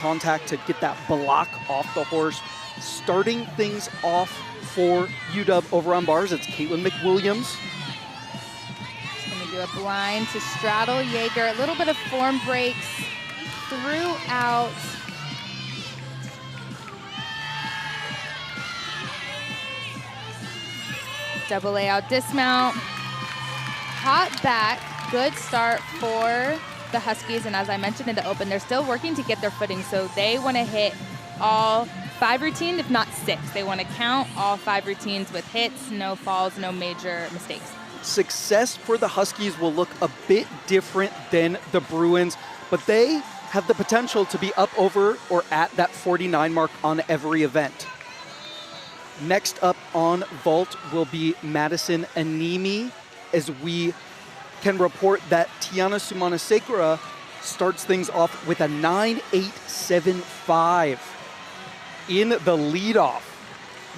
contact to get that block off the horse. Starting things off for UW over on bars, it's Caitlin McWilliams. She's going to do a blind to straddle Jaeger. A little bit of form breaks throughout. Double layout dismount. Hot back. Good start for the Huskies, and as I mentioned in the open, they're still working to get their footing, so they want to hit all 5 routines, if not 6. They want to count all 5 routines with hits, no falls, no major mistakes. Success for the Huskies will look a bit different than the Bruins, but they have the potential to be up over or at that 49 mark on every event. Next up on vault will be Madison Anemi, as we can report that Tiana Sumana-Sekura starts things off with a 9.875 in the leadoff.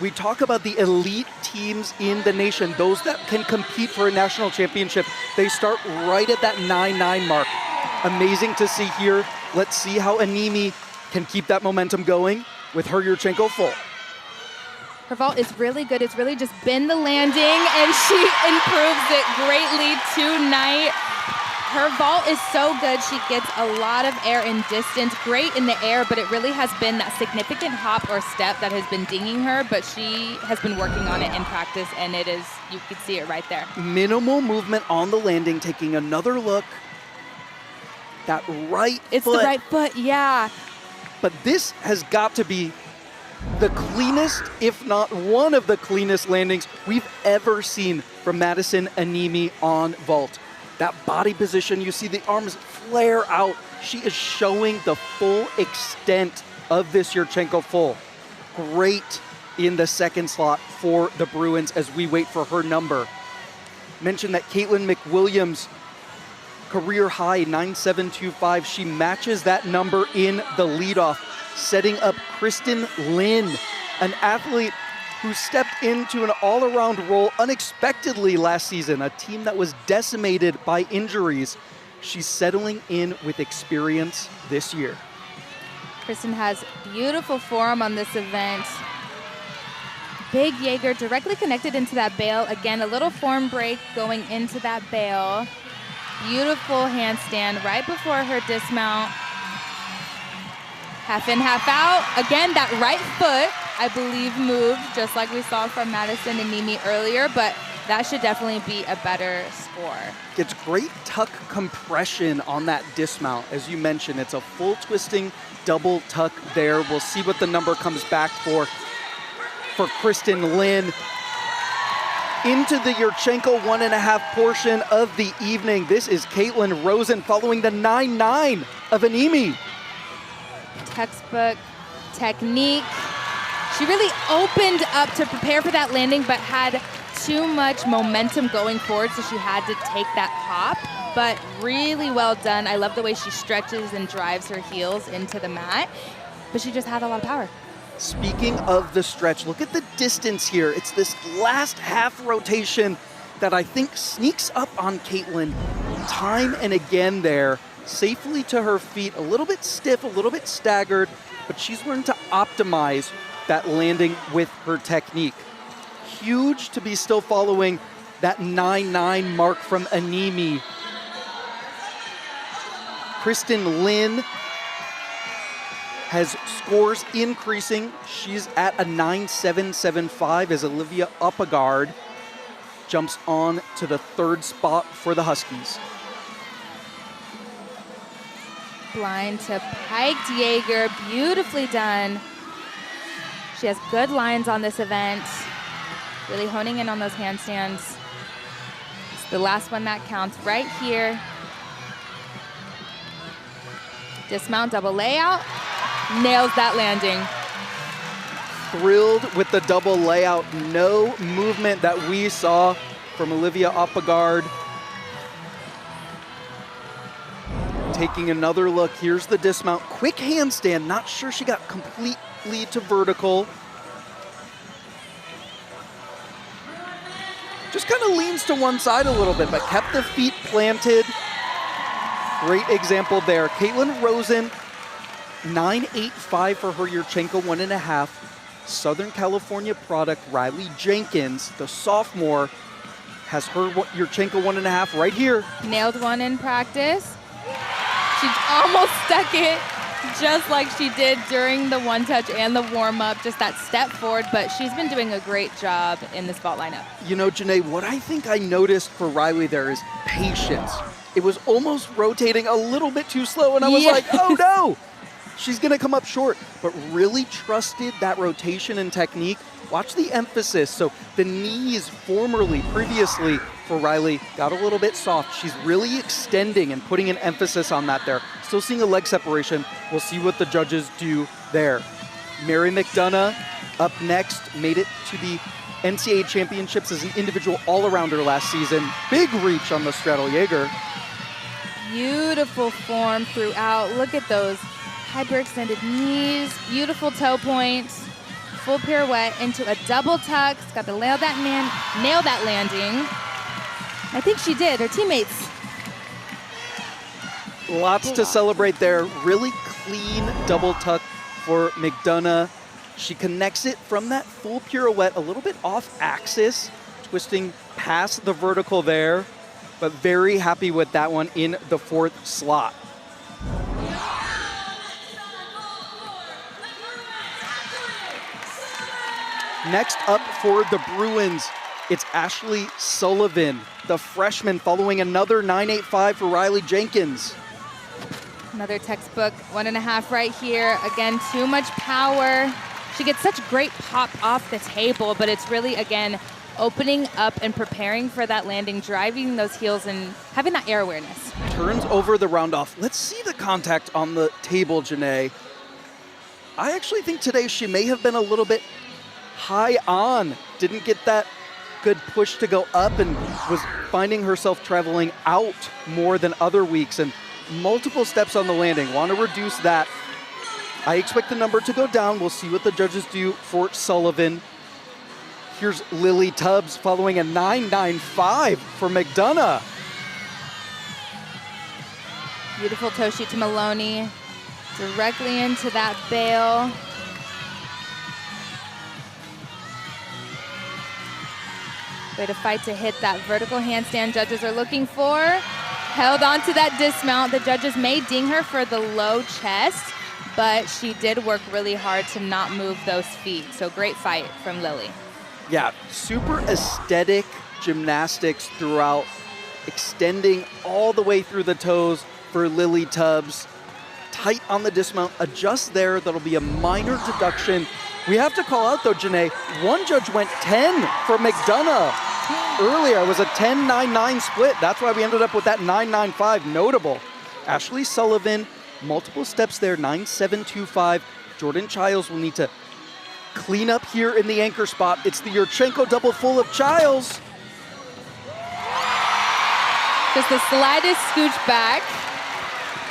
We talk about the elite teams in the nation, those that can compete for a national championship. They start right at that 9.9 mark. Amazing to see here. Let's see how Anemi can keep that momentum going with her Yurchenko full. Her vault is really good. It's really just been the landing, and she improves it greatly tonight. Her vault is so good. She gets a lot of air and distance, great in the air, but it really has been that significant hop or step that has been dinging her, but she has been working on it in practice, and it is, you can see it right there. Minimal movement on the landing, taking another look. That right foot. It's the right foot, yeah. But this has got to be the cleanest, if not one of the cleanest landings we've ever seen from Madison Anemi on vault. That body position, you see the arms flare out. She is showing the full extent of this Yurchenko full. Great in the second slot for the Bruins as we wait for her number. Mentioned that Caitlin McWilliams, career high 9.725. She matches that number in the leadoff, setting up Kristen Lynn, an athlete who stepped into an all-around role unexpectedly last season, a team that was decimated by injuries. She's settling in with experience this year. Kristen has beautiful form on this event. Big Jaeger directly connected into that bail. Again, a little form break going into that bail. Beautiful handstand right before her dismount. Half in, half out. Again, that right foot, I believe, moved just like we saw from Madison Anemi earlier, but that should definitely be a better score. Gets great tuck compression on that dismount. As you mentioned, it's a full twisting double tuck there. We'll see what the number comes back for Kristen Lynn. Into the Yurchenko 1.5 portion of the evening. This is Caitlin Rosen following the 9.9 of Anemi. Textbook technique. She really opened up to prepare for that landing, but had too much momentum going forward, so she had to take that hop, but really well done. I love the way she stretches and drives her heels into the mat, but she just had a lot of power. Speaking of the stretch, look at the distance here. It's this last half rotation that I think sneaks up on Caitlin time and again there. Safely to her feet, a little bit stiff, a little bit staggered, but she's learned to optimize that landing with her technique. Huge to be still following that 9.9 mark from Anemi. Kristen Lynn has scores increasing. She's at a 9.775 as Olivia Uppegard jumps on to the 3rd spot for the Huskies. Blind to piked Jaeger, beautifully done. She has good lines on this event, really honing in on those handstands. It's the last one that counts right here. Dismount, double layout, nails that landing. Thrilled with the double layout. No movement that we saw from Olivia Uppegard. Taking another look, here's the dismount. Quick handstand, not sure she got completely to vertical. Just kind of leans to one side a little bit, but kept the feet planted. Great example there. Caitlin Rosen 9.85 for her Yurchenko 1.5. Southern California product Riley Jenkins, the sophomore, has her Yurchenko 1.5 right here. Nailed one in practice. She almost stuck it just like she did during the one touch and the warm-up, just that step forward, but she's been doing a great job in this vault lineup. You know, Janae, what I think I noticed for Riley there is patience. It was almost rotating a little bit too slow, and I was like, oh no, she's gonna come up short, but really trusted that rotation and technique. Watch the emphasis. So the knees previously for Riley got a little bit soft. She's really extending and putting an emphasis on that there. Still seeing a leg separation. We'll see what the judges do there. Mary McDonough up next, made it to the NCAA championships as an individual all-arounder last season. Big reach on the straddle Jaeger. Beautiful form throughout. Look at those hyperextended knees, beautiful toe points. Full pirouette into a double tuck. Got to nail that landing. I think she did. Her teammates. Lots to celebrate there. Really clean double tuck for McDonough. She connects it from that full pirouette, a little bit off axis, twisting past the vertical there, but very happy with that one in the 4th slot. Next up for the Bruins, it's Ashley Sullivan, the freshman, following another 9.85 for Riley Jenkins. Another textbook 1.5 right here. Again, too much power. She gets such great pop off the table, but it's really, again, opening up and preparing for that landing, driving those heels and having that air awareness. Turns over the round-off. Let's see the contact on the table, Janae. I actually think today she may have been a little bit high on, didn't get that good push to go up and was finding herself traveling out more than other weeks, and multiple steps on the landing. Want to reduce that. I expect the number to go down. We'll see what the judges do for Sullivan. Here's Lily Tubbs following a 9.95 for McDonough. Beautiful toe shoot to Maloney, directly into that bail. Way to fight to hit that vertical handstand judges are looking for. Held on to that dismount. The judges may ding her for the low chest, but she did work really hard to not move those feet. So great fight from Lily. Yeah, super aesthetic gymnastics throughout, extending all the way through the toes for Lily Tubbs. Tight on the dismount, adjust there. That'll be a minor deduction. We have to call out though, Janae, one judge went 10 for McDonough. Earlier it was a 10-9-9 split. That's why we ended up with that 9.95, notable. Ashley Sullivan, multiple steps there, 9.725. Jordan Childs will need to clean up here in the anchor spot. It's the Yurchenko double full of Childs. Just the slightest scooch back.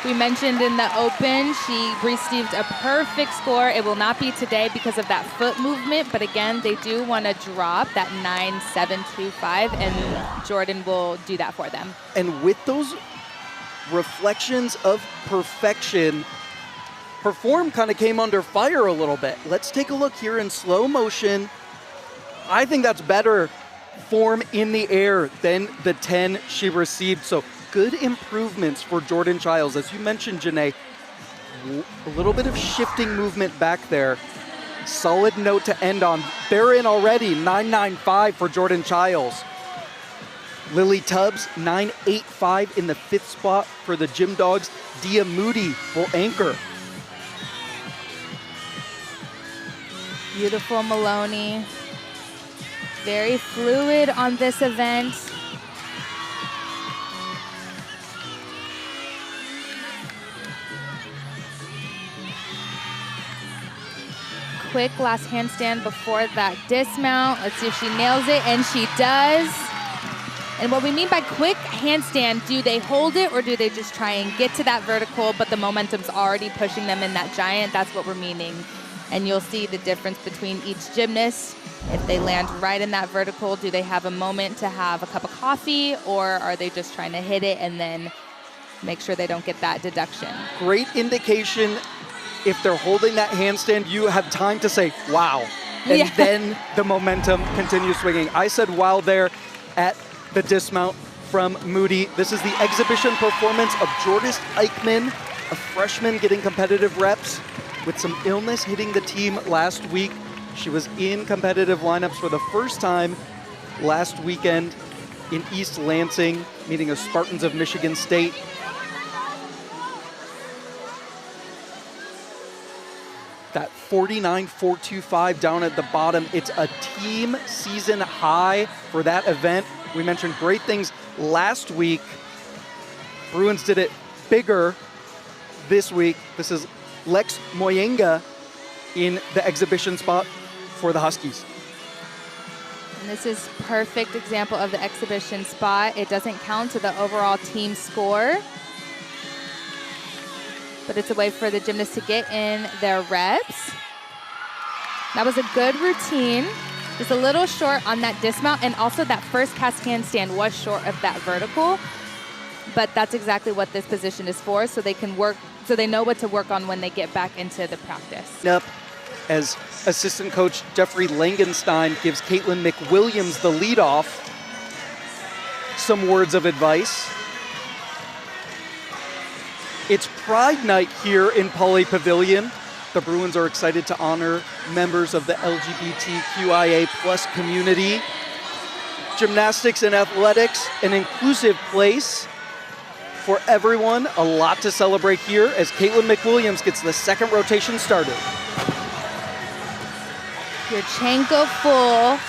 We mentioned in the open, she received a perfect score. It will not be today because of that foot movement, but again, they do want to drop that 9.725, and Jordan will do that for them. And with those reflections of perfection, her form kind of came under fire a little bit. Let's take a look here in slow motion. I think that's better form in the air than the 10 she received. So good improvements for Jordan Childs. As you mentioned, Janae, a little bit of shifting movement back there. Solid note to end on. They're in already, 9.95 for Jordan Childs. Lily Tubbs, 9.85 in the 5th spot for the Gym Dogs. Dia Moody will anchor. Beautiful Maloney. Very fluid on this event. Quick last handstand before that dismount. Let's see if she nails it, and she does. And what we mean by quick handstand, do they hold it or do they just try and get to that vertical, but the momentum's already pushing them in that giant? That's what we're meaning. And you'll see the difference between each gymnast. If they land right in that vertical, do they have a moment to have a cup of coffee, or are they just trying to hit it and then make sure they don't get that deduction? Great indication if they're holding that handstand, you have time to say, wow. And then the momentum continues swinging. I said wow there at the dismount from Moody. This is the exhibition performance of Jordis Eichmann, a freshman getting competitive reps with some illness hitting the team last week. She was in competitive lineups for the first time last weekend in East Lansing, meeting the Spartans of Michigan State. That 49.425 down at the bottom. It's a team season high for that event. We mentioned great things last week. Bruins did it bigger this week. This is Lex Moyenga in the exhibition spot for the Huskies. And this is perfect example of the exhibition spot. It doesn't count to the overall team score, but it's a way for the gymnasts to get in their reps. That was a good routine. Just a little short on that dismount, and also that first cast handstand was short of that vertical, but that's exactly what this position is for, so they can work, so they know what to work on when they get back into the practice. Up as assistant coach Jeffrey Langenstein gives Caitlin McWilliams the lead off some words of advice. It's Pride Night here in Pauley Pavilion. The Bruins are excited to honor members of the LGBTQIA plus community. Gymnastics and athletics, an inclusive place for everyone. A lot to celebrate here as Caitlin McWilliams gets the second rotation started. Yurchenko full.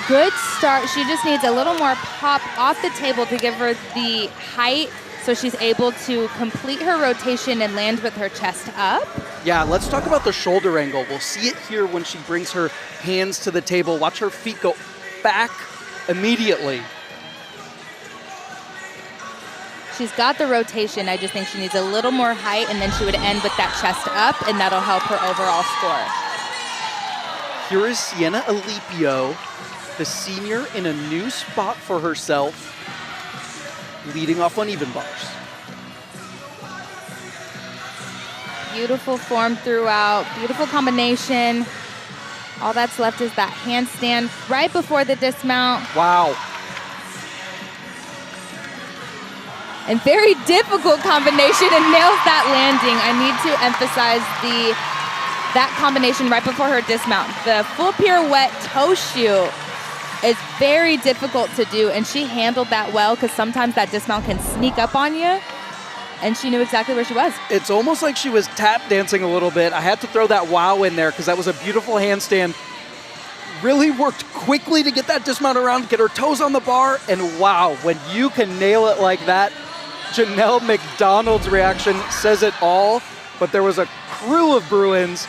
Good start. She just needs a little more pop off the table to give her the height so she's able to complete her rotation and land with her chest up. Yeah, let's talk about the shoulder angle. We'll see it here when she brings her hands to the table. Watch her feet go back immediately. She's got the rotation. I just think she needs a little more height, and then she would end with that chest up, and that'll help her overall score. Here is Sienna Alipio, the senior, in a new spot for herself, leading off on even bars. Beautiful form throughout, beautiful combination. All that's left is that handstand right before the dismount. Wow. And very difficult combination, and nails that landing. I need to emphasize that combination right before her dismount. The full pirouette toe shoe is very difficult to do, and she handled that well because sometimes that dismount can sneak up on you, and she knew exactly where she was. It's almost like she was tap dancing a little bit. I had to throw that wow in there because that was a beautiful handstand. Really worked quickly to get that dismount around, get her toes on the bar, and wow, when you can nail it like that, Janelle McDonald's reaction says it all, but there was a crew of Bruins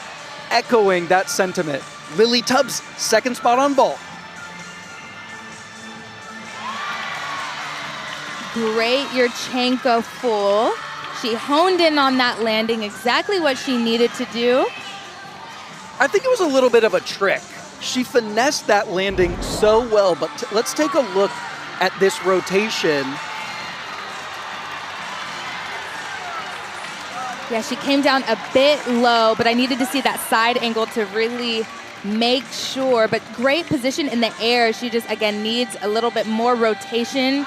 echoing that sentiment. Lily Tubbs, second spot on vault. Great Yurchenko full. She honed in on that landing, exactly what she needed to do. I think it was a little bit of a trick. She finessed that landing so well, but let's take a look at this rotation. Yeah, she came down a bit low, but I needed to see that side angle to really make sure. But great position in the air. She just, again, needs a little bit more rotation.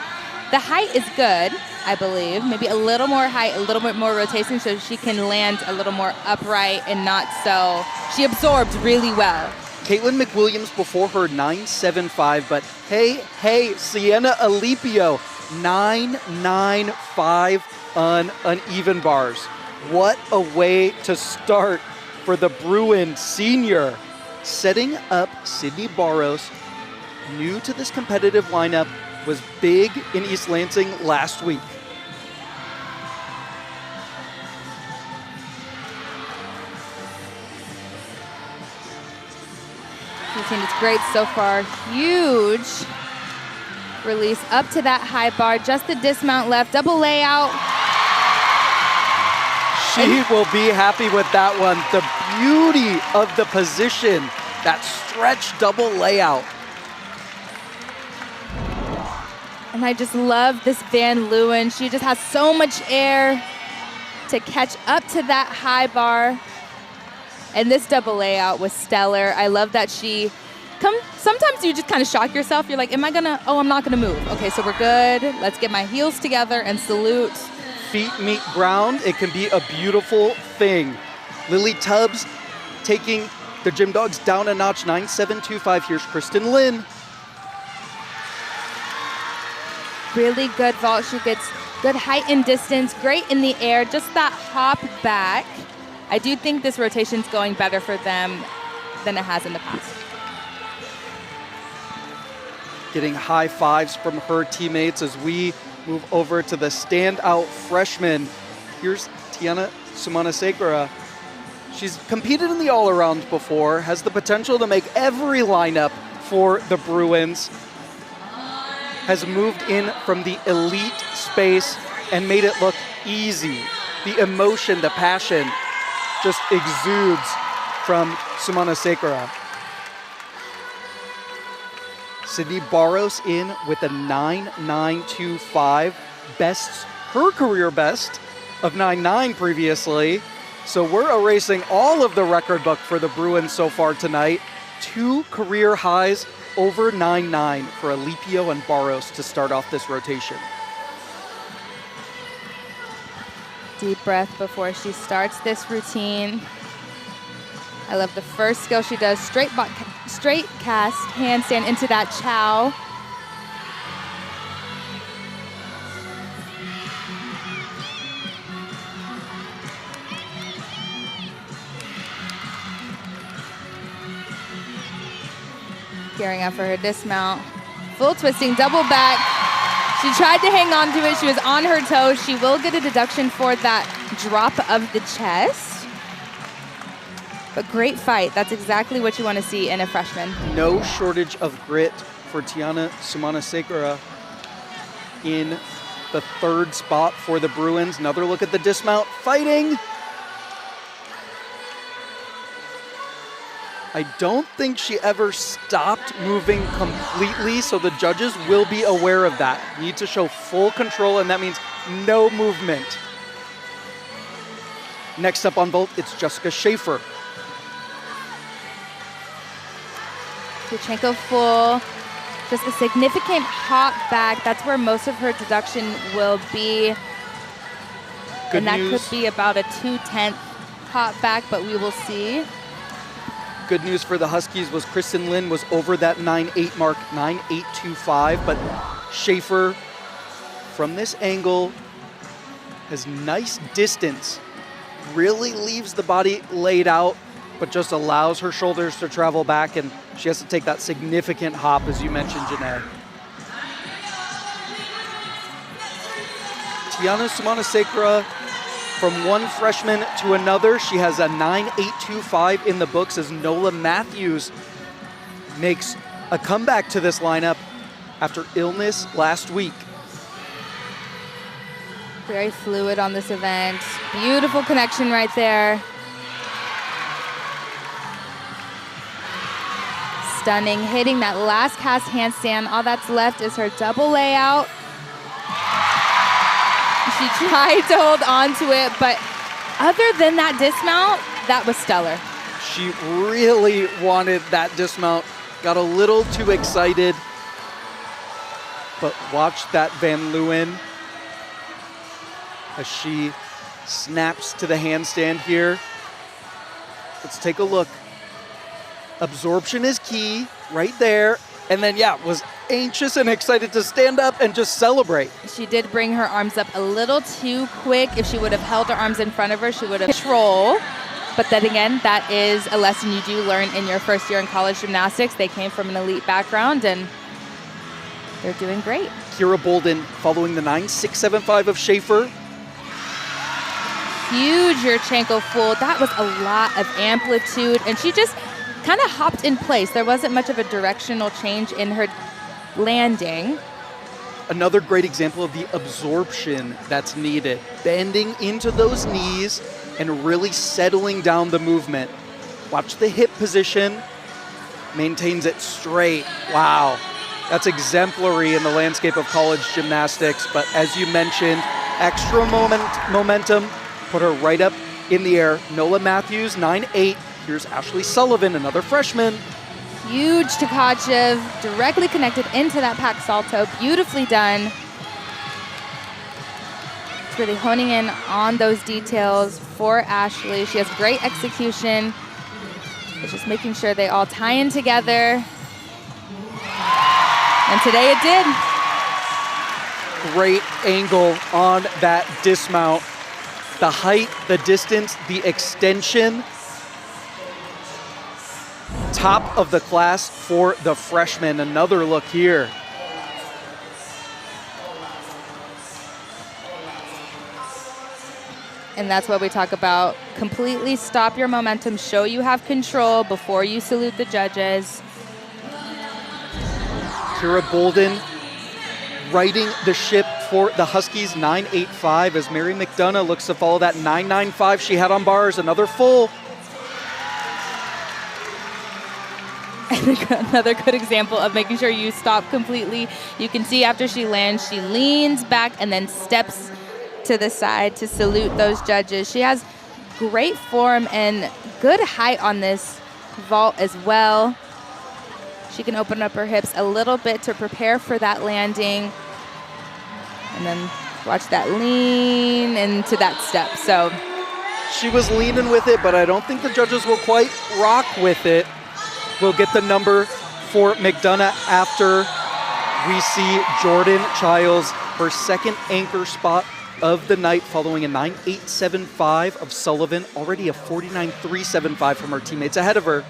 The height is good, I believe. Maybe a little more height, a little bit more rotation so she can land a little more upright and not so. She absorbed really well. Caitlin McWilliams before her 9.75, but hey, Sienna Alipio, 9.95 on uneven bars. What a way to start for the Bruin senior. Setting up Sydney Barros, new to this competitive lineup, was big in East Lansing last week. It's great so far. Huge release up to that high bar. Just the dismount left. Double layout. She will be happy with that one. The beauty of the position, that stretch double layout. And I just love this Van Leeuwen. She just has so much air. to catch up to that high bar. And this double layout was stellar. I love that she sometimes you just kind of shock yourself. You're like, am I gonna, oh, I'm not gonna move. Okay, so we're good. Let's get my heels together and salute. Feet meet ground. It can be a beautiful thing. Lily Tubbs taking the Gym Dogs down a notch, 9.725. Here's Kristen Lin. Really good vault. She gets good height and distance, great in the air, just that hop back. I do think this rotation's going better for them than it has in the past. Getting high fives from her teammates as we move over to the standout freshman. Here's Tiana Sumanasekara. She's competed in the all-around before, has the potential to make every lineup for the Bruins, has moved in from the elite space and made it look easy. The emotion, the passion just exudes from Sumanasekara. Sydney Barros in with a 9.925, bests her career best of 9.9 previously. So we're erasing all of the record book for the Bruins so far tonight. 2 career highs over 9.9 for Alipio and Barros to start off this rotation. Deep breath before she starts this routine. I love the first skill she does, straight cast handstand into that chow. Gearing up for her dismount. Full twisting, double back. She tried to hang on to it. She was on her toes. She will get a deduction for that drop of the chest. But great fight. That's exactly what you want to see in a freshman. No shortage of grit for Tiana Sumanasekara in the 3rd spot for the Bruins. Another look at the dismount, fighting. I don't think she ever stopped moving completely, so the judges will be aware of that. Need to show full control, and that means no movement. Next up on vault, it's Jessica Schaefer. Kuchenko full, just a significant hop back. That's where most of her deduction will be. Good and that news. could be about a 2/10 hop back, but we will see. Good news for the Huskies was Kristen Lin was over that 9.8 mark, 9.825, but Schaefer from this angle has nice distance, really leaves the body laid out, but just allows her shoulders to travel back, and she has to take that significant hop, as you mentioned, Janae. Tiana Sumanasekara, from one freshman to another, she has a 9.825 in the books as Nola Matthews makes a comeback to this lineup after illness last week. Very fluid on this event. Beautiful connection right there. Stunning, hitting that last cast handstand. All that's left is her double layout. She tried to hold on to it, but other than that dismount, that was stellar. She really wanted that dismount, got a little too excited, but watch that Van Leeuwen as she snaps to the handstand here. Let's take a look. Absorption is key right there. And then, yeah, was anxious and excited to stand up and just celebrate. She did bring her arms up a little too quick. If she would have held her arms in front of her, she would have control. But then again, that is a lesson you do learn in your first year in college gymnastics. They came from an elite background, and they're doing great. Kira Bolden following the 9.675 of Schaefer. Huge Yurchenko full. That was a lot of amplitude, and she just kind of hopped in place. There wasn't much of a directional change in her landing. Another great example of the absorption that's needed. Bending into those knees and really settling down the movement. Watch the hip position. Maintains it straight. Wow. That's exemplary in the landscape of college gymnastics. But as you mentioned, extra momentum put her right up in the air. Nola Matthews, 9-8. Here's Ashley Sullivan, another freshman. Huge Tkachev, directly connected into that pack salto. Beautifully done. It's really honing in on those details for Ashley. She has great execution. It's just making sure they all tie in together. And today it did. Great angle on that dismount. The height, the distance, the extension. Top of the class for the freshman. Another look here. And that's what we talk about. Completely stop your momentum, show you have control before you salute the judges. Kira Bolden righting the ship for the Huskies, 9.85 as Mary McDonough looks to follow that 9.95 she had on bars. Another full. Another good example of making sure you stop completely. You can see after she lands, she leans back and then steps to the side to salute those judges. She has great form and good height on this vault as well. She can open up her hips a little bit to prepare for that landing. And then watch that lean into that step. So she was leaning with it, but I don't think the judges will quite rock with it. We'll get the number for McDonough after we see Jordan Childs, her second anchor spot of the night, following a 9.875 of Sullivan, already a 49.375 from her teammates ahead of her.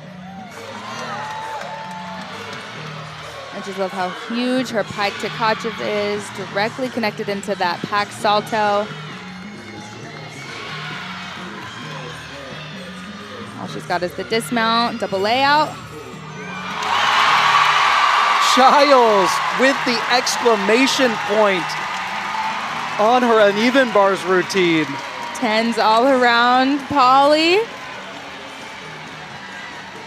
I just love how huge her pike Tkachev is, directly connected into that pack salto. All she's got is the dismount, double layout. Childs with the exclamation point on her uneven bars routine. Tens all around, Polly.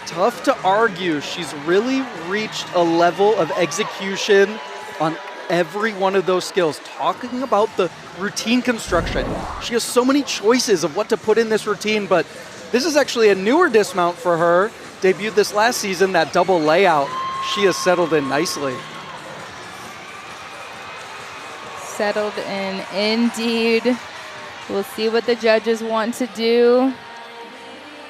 Tough to argue. She's really reached a level of execution on every one of those skills. Talking about the routine construction, she has so many choices of what to put in this routine, but this is actually a newer dismount for her. Debuted this last season, that double layout. She has settled in nicely. Settled in indeed. We'll see what the judges want to do.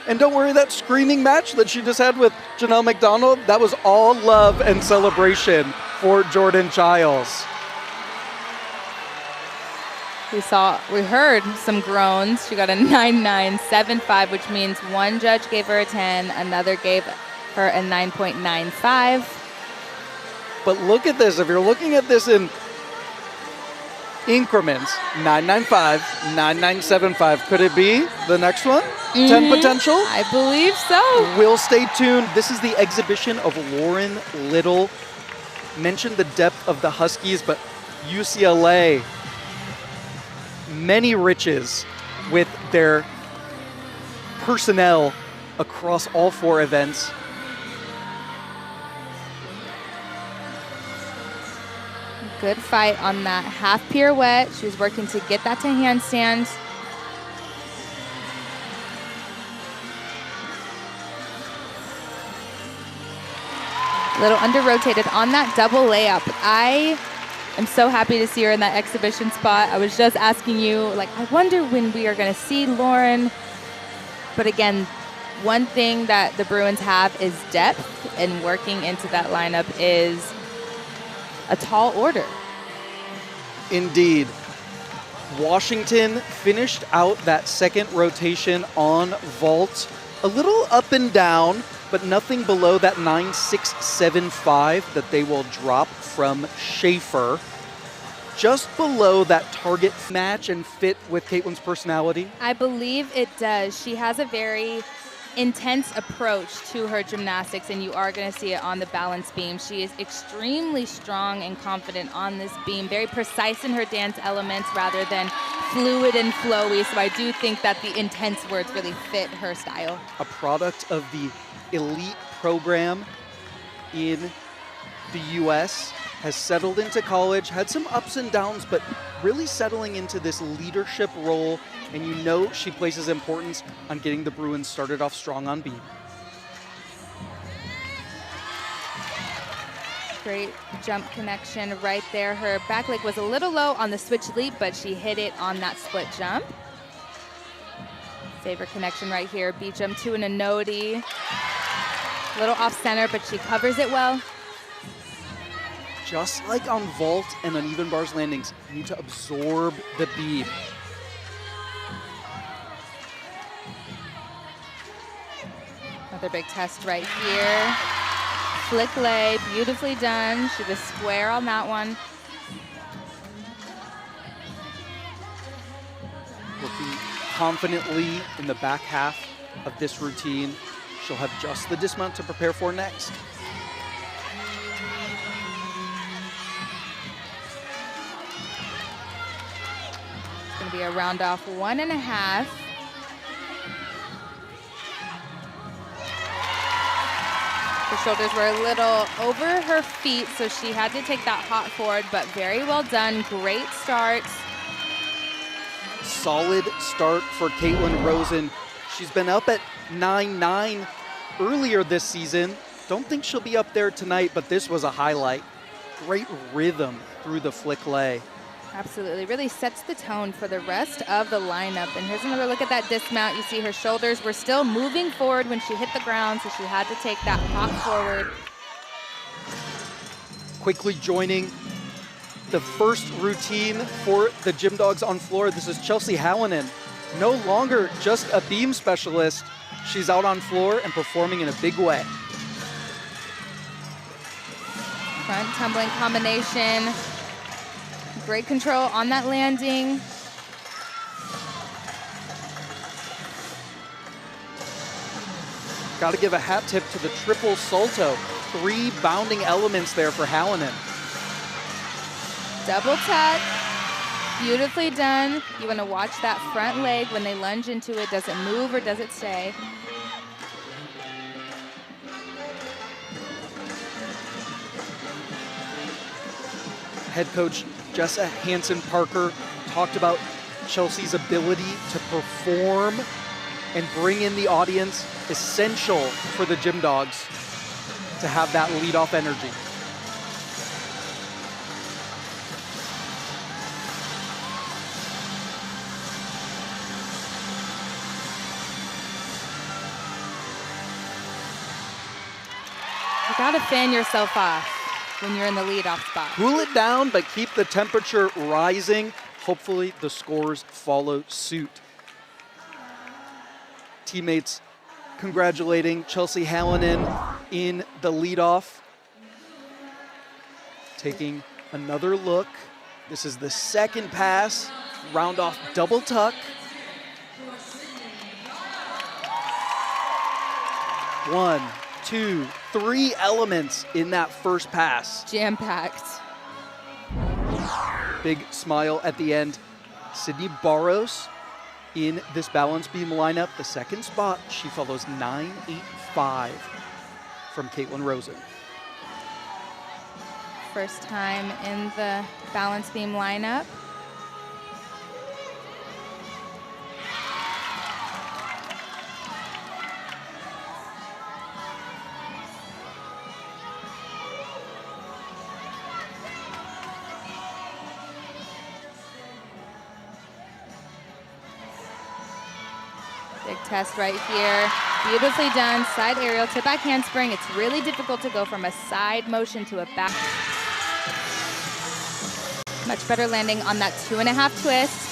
And don't worry, that screaming match that she just had with Janelle McDonald, that was all love and celebration for Jordan Childs. We heard some groans. She got a 9.975, which means one judge gave her a 10, another gave her a 9.95. But look at this. If you're looking at this in increments, 9.95, 9.975. Could it be the next one? 10 potential? I believe so. We'll stay tuned. This is the exhibition of Lauren Little. Mentioned the depth of the Huskies, but UCLA, many riches with their personnel across all four events. Good fight on that half pirouette. She was working to get that to handstand. A little under-rotated on that double layup. I am so happy to see her in that exhibition spot. I was just asking you, like, I wonder when we are going to see Lauren. But again, one thing that the Bruins have is depth, and working into that lineup is a tall order. Indeed. Washington finished out that second rotation on vault. A little up and down, but nothing below that 9.675 that they will drop from Schaefer. Just below that target match and fit with Caitlin's personality. I believe it does. She has a very intense approach to her gymnastics, and you are going to see it on the balance beam. She is extremely strong and confident on this beam, very precise in her dance elements rather than fluid and flowy. So I do think that the intense words really fit her style. A product of the elite program in the U.S., has settled into college, had some ups and downs, but really settling into this leadership role. And you know she places importance on getting the Bruins started off strong on beam. Great jump connection right there. Her back leg was a little low on the switch leap, but she hit it on that split jump. Save her connection right here. Beat jump 2 and a noti. Little off center, but she covers it well. Just like on vault and uneven bars landings, you need to absorb the beam. Another big test right here. Flick lay, beautifully done. She was square on that one. Working confidently in the back half of this routine. She'll have just the dismount to prepare for next. It's going to be a round off 1.5. Her shoulders were a little over her feet, so she had to take that hop forward, but very well done. Great start. Solid start for Caitlin Rosen. She's been up at 9.9 earlier this season. Don't think she'll be up there tonight, but this was a highlight. Great rhythm through the flick lay. Absolutely, really sets the tone for the rest of the lineup. And here's another look at that dismount. You see her shoulders were still moving forward when she hit the ground, so she had to take that hop forward. Quickly joining the first routine for the Gym Dogs on floor. This is Chelsea Hallinan. No longer just a beam specialist. She's out on floor and performing in a big way. Front tumbling combination. Great control on that landing. Got to give a hat tip to the triple salto. 3 bounding elements there for Hallinan. Double tuck. Beautifully done. You want to watch that front leg when they lunge into it. Does it move or does it stay? Head coach Jessa Hansen-Parker talked about Chelsea's ability to perform and bring in the audience, essential for the Gym Dogs to have that leadoff energy. You gotta fan yourself off when you're in the leadoff spot. Cool it down, but keep the temperature rising. Hopefully the scores follow suit. Teammates congratulating Chelsea Hallinan in the leadoff. Taking another look. This is the second pass, round off double tuck. 1, 2, 3 elements in that first pass. Jam-packed. Big smile at the end. Sydney Barros in this balance beam lineup. The second spot, she follows 9.85 from Caitlin Rosen. First time in the balance beam lineup. Big test right here. Beautifully done. Side aerial to back handspring. It's really difficult to go from a side motion to a back. Much better landing on that 2.5 twist.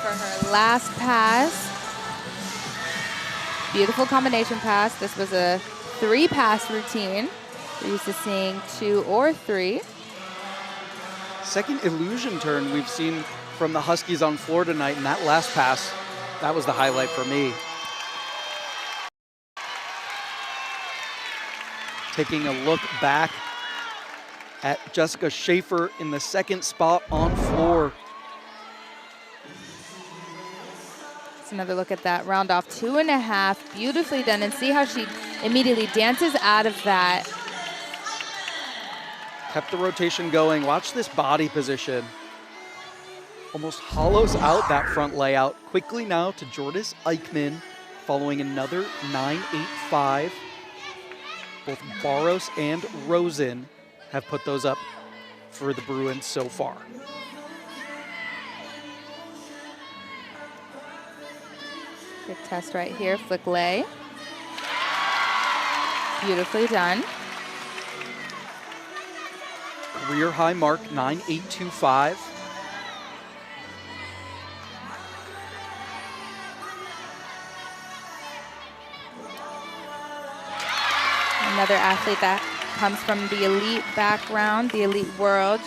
For her last pass. Beautiful combination pass. This was a 3-pass routine. We're used to seeing 2 or 3. Second illusion turn we've seen from the Huskies on floor tonight, and that last pass, that was the highlight for me. Taking a look back at Jessica Schaefer in the second spot on floor. Let's another look at that round off 2.5, beautifully done, and see how she immediately dances out of that. Kept the rotation going. Watch this body position. Almost hollows out that front layout. Quickly now to Jordis Eichmann, following another 9.85. Both Barros and Rosen have put those up for the Bruins so far. Good test right here, Flau'jae. Beautifully done. Career high mark, 9.825. Another athlete that comes from the elite background, the elite world.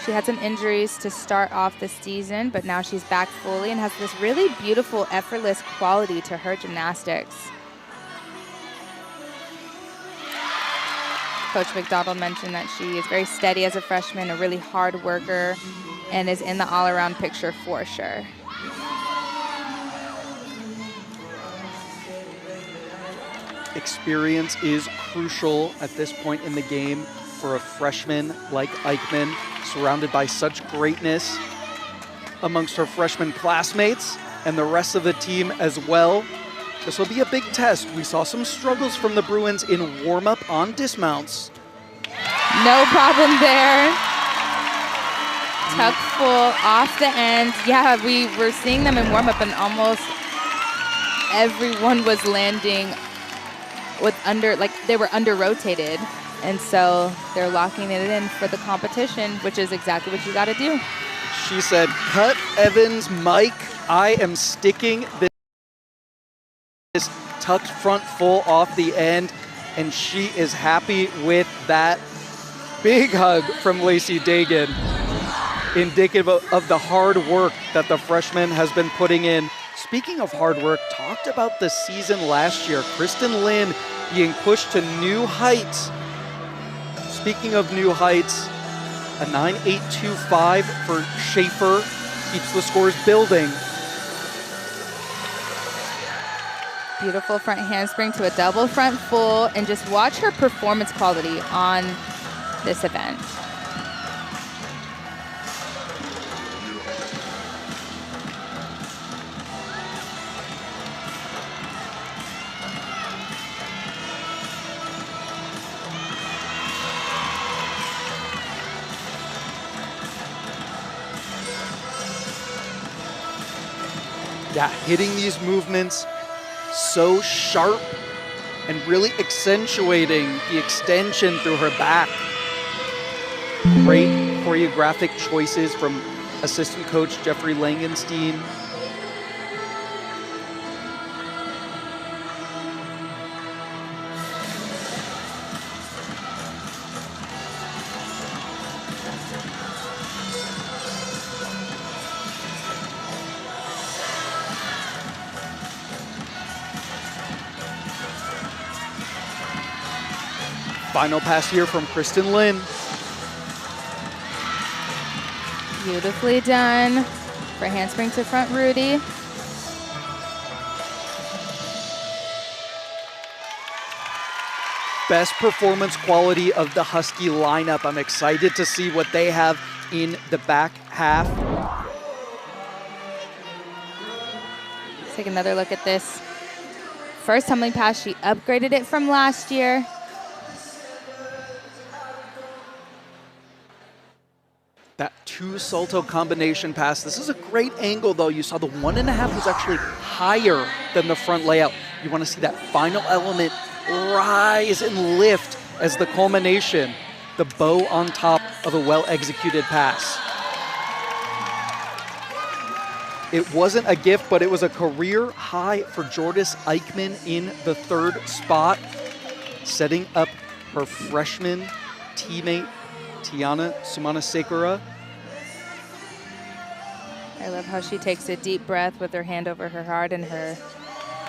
She had some injuries to start off the season, but now she's back fully and has this really beautiful, effortless quality to her gymnastics. Coach McDonald mentioned that she is very steady as a freshman, a really hard worker, and is in the all-around picture for sure. Experience is crucial at this point in the game for a freshman like Eichmann, surrounded by such greatness amongst her freshman classmates and the rest of the team as well. This will be a big test. We saw some struggles from the Bruins in warm-up on dismounts. No problem there. Tuck full off the end. Yeah, we were seeing them in warm-up and almost everyone was landing with they were under-rotated. And so they're locking it in for the competition, which is exactly what you got to do. She said, cut Evans, Mike. I am sticking this tucked front full off the end, and she is happy with that. Big hug from Lacey Dagan, indicative of the hard work that the freshman has been putting in. Speaking of hard work, talked about the season last year. Kristen Lynn being pushed to new heights. Speaking of new heights, a 9.825 for Schaefer keeps the scores building. Beautiful front handspring to a double front full, and just watch her performance quality on this event. Yeah, hitting these movements so sharp and really accentuating the extension through her back. Great choreographic choices from assistant coach Jeffrey Langenstein. Final pass here from Kristen Lynn. Beautifully done for handspring to front Rudy. Best performance quality of the Husky lineup. I'm excited to see what they have in the back half. Let's take another look at this. First tumbling pass, she upgraded it from last year. That two salto combination pass. This is a great angle though. You saw the 1.5 was actually higher than the front layout. You want to see that final element rise and lift as the culmination, the bow on top of a well-executed pass. It wasn't a gift, but it was a career high for Jordis Eichmann in the third spot, setting up her freshman teammate Tiana Sumanasekura. I love how she takes a deep breath with her hand over her heart and her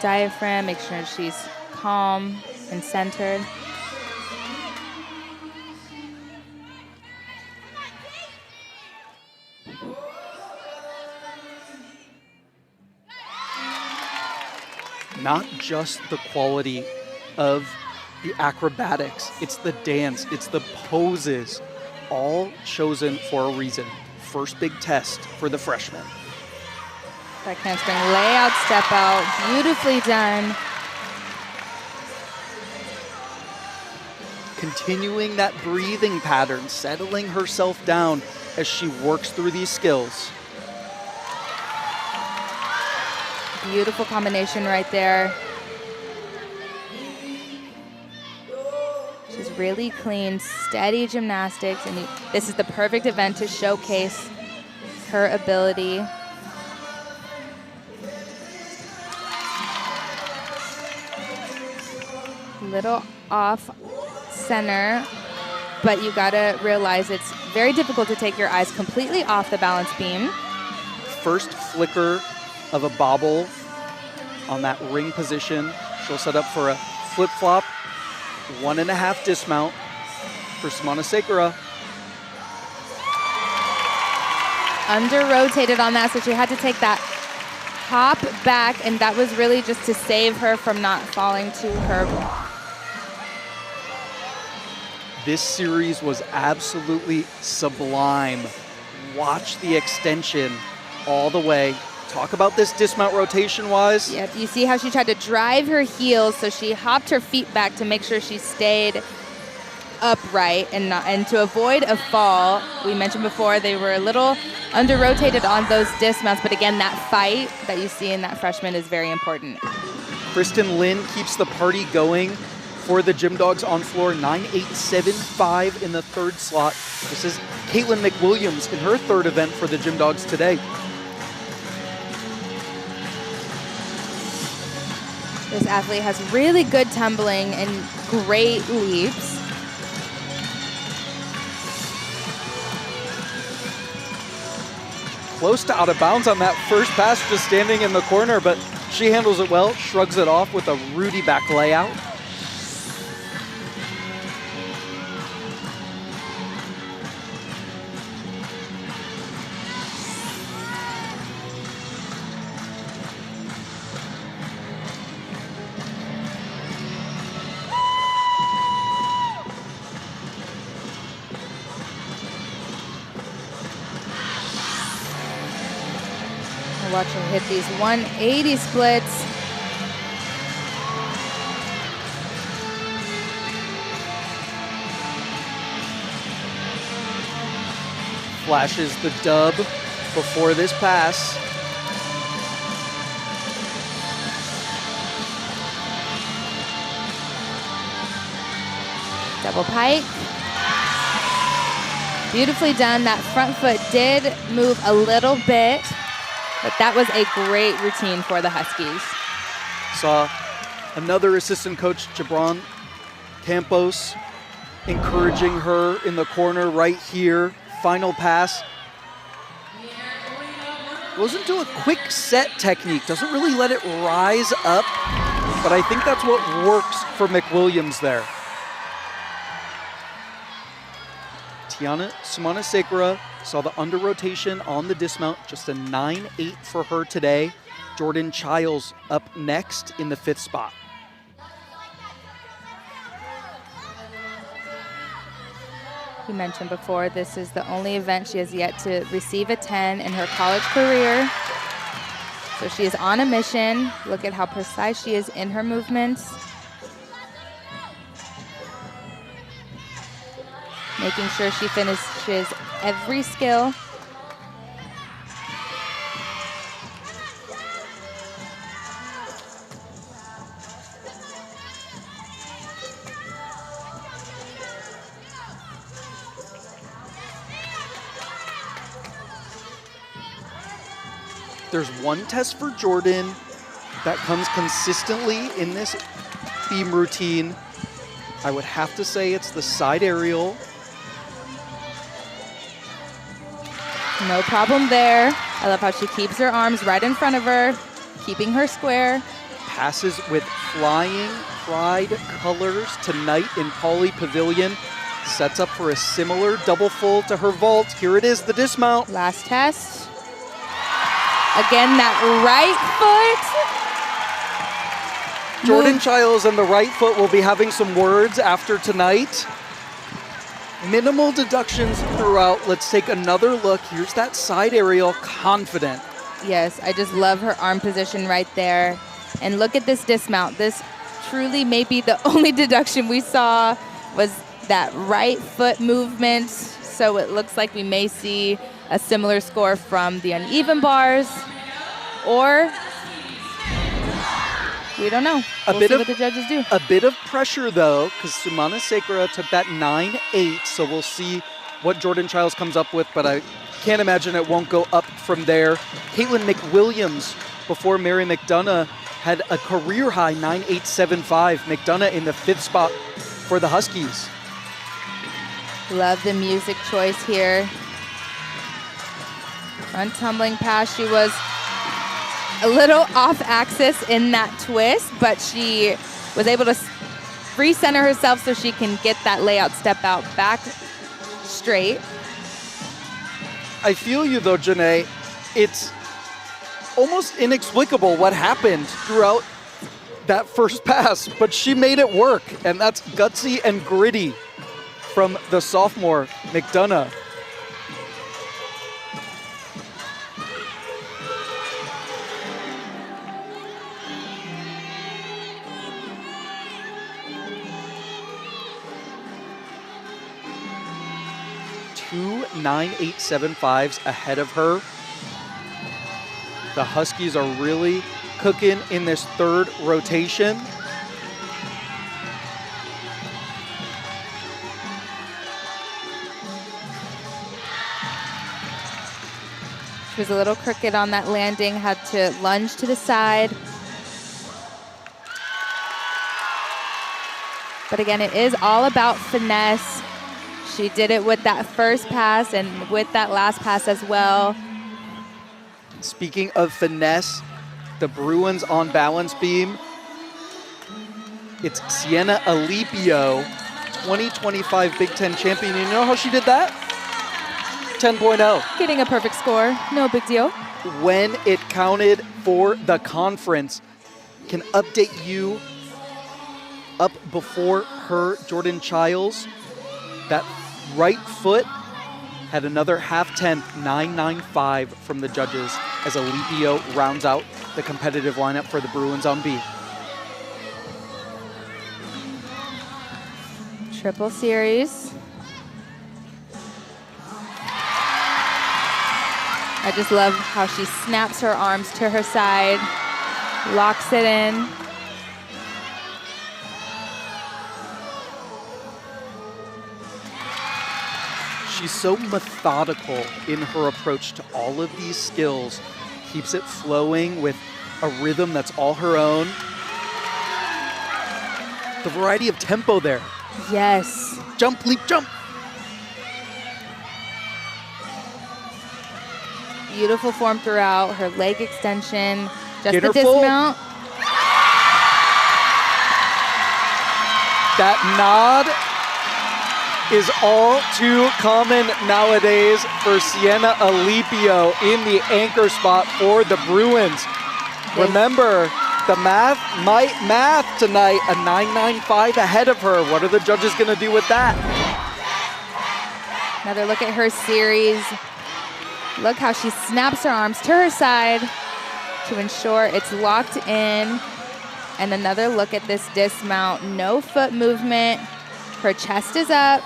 diaphragm, make sure she's calm and centered. not just the quality of the acrobatics, it's the dance, it's the poses, all chosen for a reason. First big test for the freshman. Back handspring layout, step out, beautifully done. Continuing that breathing pattern, settling herself down as she works through these skills. Beautiful combination right there. She's really clean, steady gymnastics, and this is the perfect event to showcase her ability. Little off center, but you gotta realize it's very difficult to take your eyes completely off the balance beam. First flicker of a bobble on that ring position. She'll set up for a flip-flop, 1.5 dismount for Simona Sakura. Under-rotated on that, so she had to take that hop back, and that was really just to save her from not falling to her. This series was absolutely sublime. Watch the extension all the way. Talk about this dismount rotation-wise. Yep, you see how she tried to drive her heels, so she hopped her feet back to make sure she stayed upright and to avoid a fall. We mentioned before they were a little under-rotated on those dismounts, but again, that fight that you see in that freshman is very important. Kristen Lin keeps the party going for the Gym Dogs on floor, 9.875 in the third slot. This is Caitlin McWilliams in her third event for the Gym Dogs today. This athlete has really good tumbling and great leaps. Close to out of bounds on that first pass, just standing in the corner, but she handles it well, shrugs it off with a Rudy back layout. Watch her hit these 180 splits. Flashes the dub before this pass. Double pike. Beautifully done. That front foot did move a little bit, but that was a great routine for the Huskies. Saw another assistant coach, Gibran Campos, encouraging her in the corner right here. Final pass. Goes into a quick set technique. Doesn't really let it rise up, but I think that's what works for McWilliams there. Simona Sakura saw the under rotation on the dismount, just a 9.8 for her today. Jordan Childs up next in the 5th spot. You mentioned before, this is the only event she has yet to receive a 10 in her college career. So she is on a mission. Look at how precise she is in her movements. Making sure she finishes every skill. There's one test for Jordan that comes consistently in this beam routine. I would have to say it's the side aerial. No problem there. I love how she keeps her arms right in front of her, keeping her square. Passes with flying pride colors tonight in Pauley Pavilion. Sets up for a similar double full to her vault. Here it is, the dismount. Last test. Again, that right foot. Jordan move. Childs and the right foot will be having some words after tonight. Minimal deductions throughout. Let's take another look. Here's that side aerial, confident. Yes, I just love her arm position right there. And look at this dismount. This truly may be the only deduction we saw was that right foot movement. So it looks like we may see a similar score from the uneven bars, or we don't know. We'll see what the judges do. A bit of pressure though, because Sumana Sekera took that 9-8, so we'll see what Jordan Childs comes up with, but I can't imagine it won't go up from there. Caitlin McWilliams before Mary McDonough had a career high 9.875. McDonough in the 5th spot for the Huskies. Love the music choice here. Front tumbling pass. She was a little off axis in that twist, but she was able to recenter herself so she can get that layout step out back straight. I feel you though, Janae. It's almost inexplicable what happened throughout that first pass, but she made it work, and that's gutsy and gritty from the sophomore McDonough. Two 9.875s ahead of her. The Huskies are really cooking in this third rotation. She was a little crooked on that landing, had to lunge to the side. But again, it is all about finesse. She did it with that first pass and with that last pass as well. Speaking of finesse, the Bruins on balance beam. It's Sienna Alipio, 2025 Big Ten champion. You know how she did that? 10.0. Getting a perfect score, no big deal. When it counted for the conference. Can update you up before her, Jordan Childs. That right foot had another half-tenth, 9.95 from the judges as Alipio rounds out the competitive lineup for the Bruins on B. Triple series. I just love how she snaps her arms to her side, locks it in. She's so methodical in her approach to all of these skills, keeps it flowing with a rhythm that's all her own. The variety of tempo there. Yes. Jump, leap, jump. Beautiful form throughout, her leg extension, just Get the her full. dismount. That nod is all too common nowadays for Sienna Alipio in the anchor spot for the Bruins. Remember, the math might math tonight, a 9.95 ahead of her. What are the judges gonna do with that? Another look at her series. Look how she snaps her arms to her side to ensure it's locked in. And another look at this dismount. No foot movement. Her chest is up.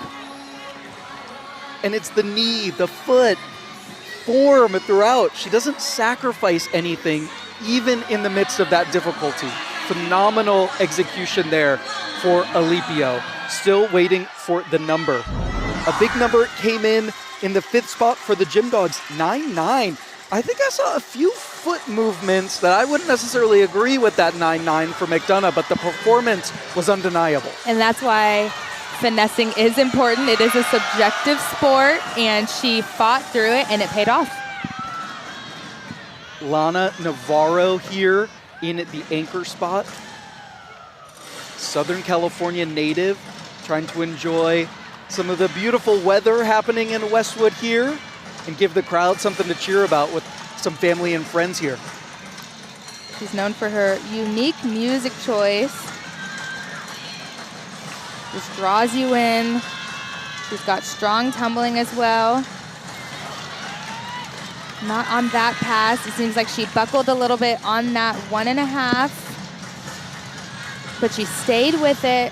And it's the knee, the foot, form throughout. She doesn't sacrifice anything, even in the midst of that difficulty. Phenomenal execution there for Alipio. Still waiting for the number. A big number came in the 5th spot for the Gym Dogs, 9.9. I think I saw a few foot movements that I wouldn't necessarily agree with that 9.9 for McDonough, but the performance was undeniable. And that's why finessing is important. It is a subjective sport, and she fought through it, and it paid off. Lana Navarro here in the anchor spot. Southern California native, trying to enjoy some of the beautiful weather happening in Westwood here and give the crowd something to cheer about with some family and friends here. She's known for her unique music choice. Just draws you in. She's got strong tumbling as well. Not on that pass. It seems like she buckled a little bit on that 1.5, but she stayed with it.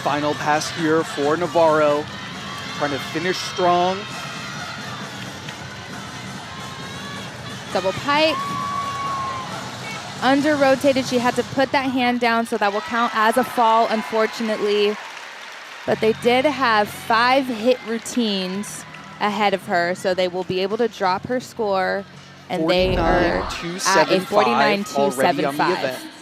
Final pass here for Navarro, trying to finish strong. Double pike. Under rotated, she had to put that hand down, so that will count as a fall, unfortunately. But they did have 5 hit routines ahead of her, so they will be able to drop her score, and they are at a 49-275.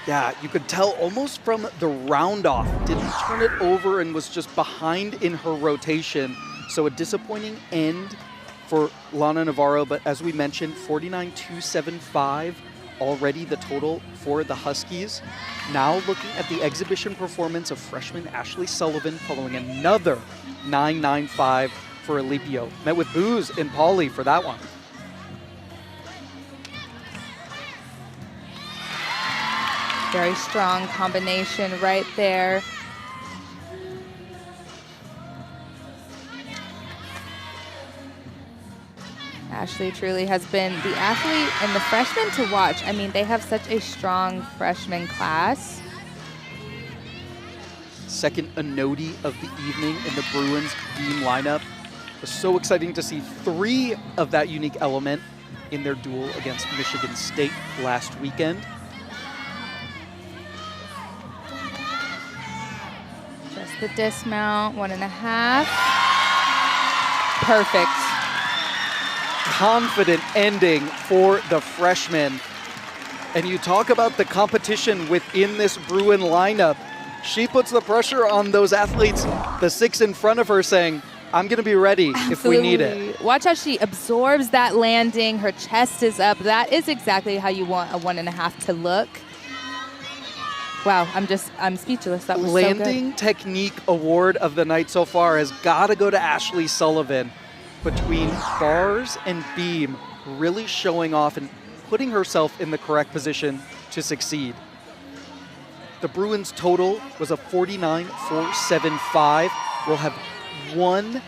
Yeah, you could tell almost from the round off, didn't turn it over and was just behind in her rotation. So a disappointing end for Lana Navarro, but as we mentioned, 49-275 already the total for the Huskies. Now looking at the exhibition performance of freshman Ashley Sullivan following another 9.95 for Alipio. Met with boos in Pauley for that one. Very strong combination right there. Ashley truly has been the athlete and the freshman to watch. I mean, they have such a strong freshman class. Second Anodi of the evening in the Bruins beam lineup. It was so exciting to see 3 of that unique element in their duel against Michigan State last weekend. Just the dismount, 1.5. Perfect. Confident ending for the freshman. And you talk about the competition within this Bruin lineup. She puts the pressure on those athletes, the 6 in front of her, saying, I'm going to be ready if we need it. Watch how she absorbs that landing. Her chest is up. That is exactly how you want a 1.5 to look. Wow, I'm speechless. That was Landing so good. Technique Award of the night so far has got to go to Ashley Sullivan. Between bars and beam, really showing off and putting herself in the correct position to succeed. The Bruins total was a 49-475. We'll have 1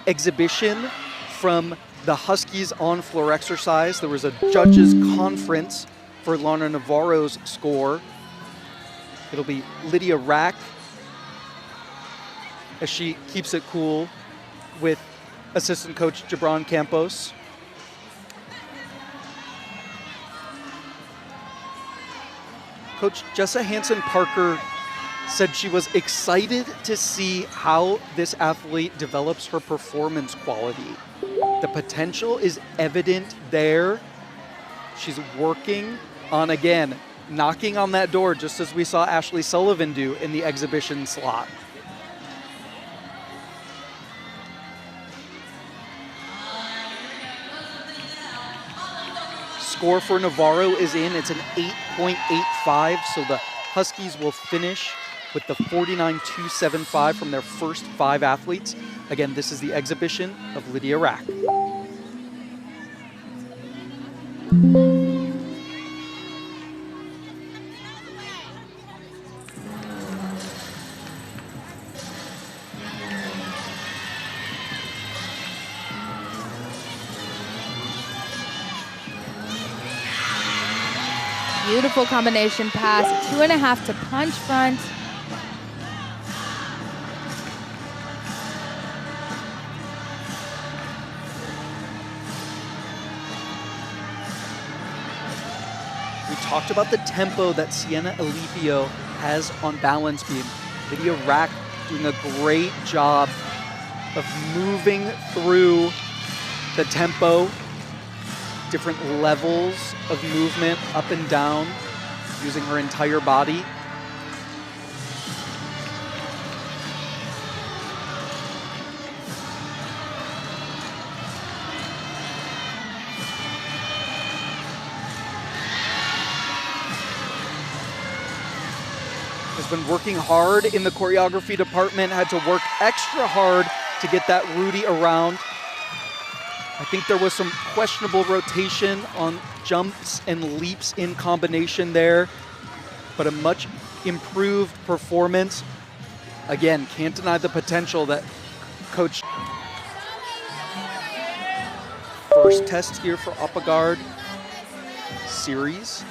exhibition from the Huskies on floor exercise. There was a judges conference for Lana Navarro's score. It'll be Lydia Rack as she keeps it cool with assistant coach Gibran Campos. Coach Jessa Hansen-Parker said she was excited to see how this athlete develops her performance quality. The potential is evident there. She's working on, again, knocking on that door, just as we saw Ashley Sullivan do in the exhibition slot. Score for Navarro is in. It's an 8.85, so the Huskies will finish with the 49-275 from their first 5 athletes. Again, this is the exhibition of Lydia Rack. Beautiful combination pass, 2.5 to punch front. We talked about the tempo that Sienna Alipio has on balance beam. Lydia Rack doing a great job of moving through the tempo, different levels of movement up and down, using her entire body. has been working hard in the choreography department, had to work extra hard to get that Rudy around. I think there was some questionable rotation on jumps and leaps in combination there, but a much improved performance. Again, can't deny the potential that Coach. First test here for upper guard series.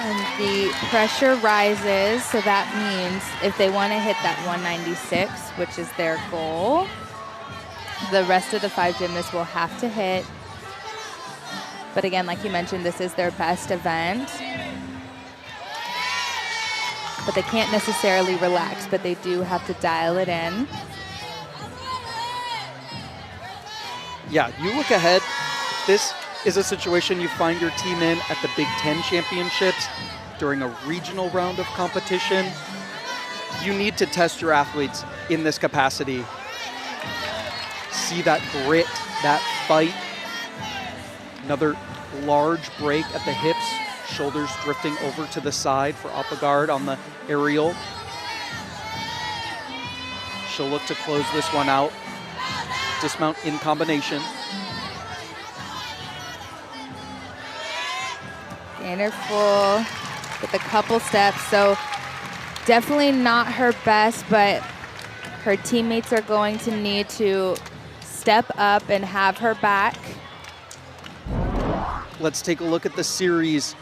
And the pressure rises, so that means if they want to hit that 196, which is their goal, the rest of the 5 gymnasts will have to hit. But again, like you mentioned, this is their best event. But they can't necessarily relax, but they do have to dial it in. Yeah, you look ahead, this is a situation you find your team in at the Big Ten Championships during a regional round of competition. You need to test your athletes in this capacity. See that grit, that fight. Another large break at the hips, shoulders drifting over to the side for upper guard on the aerial. She'll look to close this one out. Dismount in combination. Gainer full with a couple steps, so definitely not her best, but her teammates are going to need to step up and have her back. Let's take a look at the series.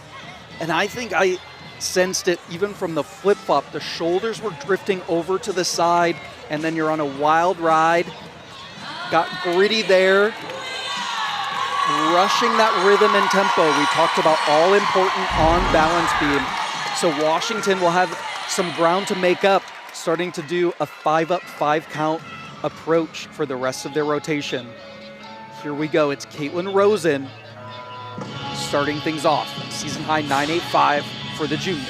And I think I sensed it even from the flip-flop. The shoulders were drifting over to the side, and then you're on a wild ride. Got gritty there. Rushing that rhythm and tempo. We talked about all important on balance beam. So Washington will have some ground to make up, starting to do a 5-up, 5-count approach for the rest of their rotation. Here we go. It's Caitlin Rosen starting things off. Season high 985 for the junior.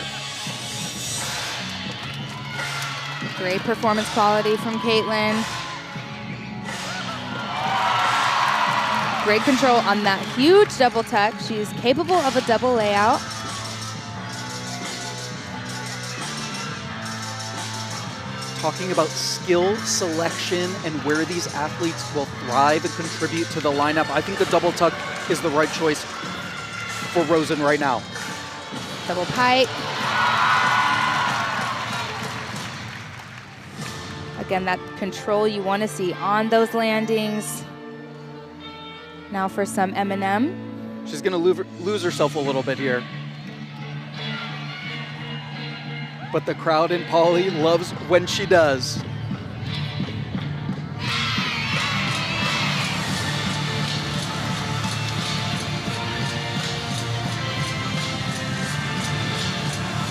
Great performance quality from Caitlin. Great control on that huge double tuck. She's capable of a double layout. Talking about skill selection and where these athletes will thrive and contribute to the lineup, I think the double tuck is the right choice for Rosen right now. Double pike. Again, that control you want to see on those landings. Now for some M&M. She's going to lose herself a little bit here. But the crowd in Pauley loves when she does.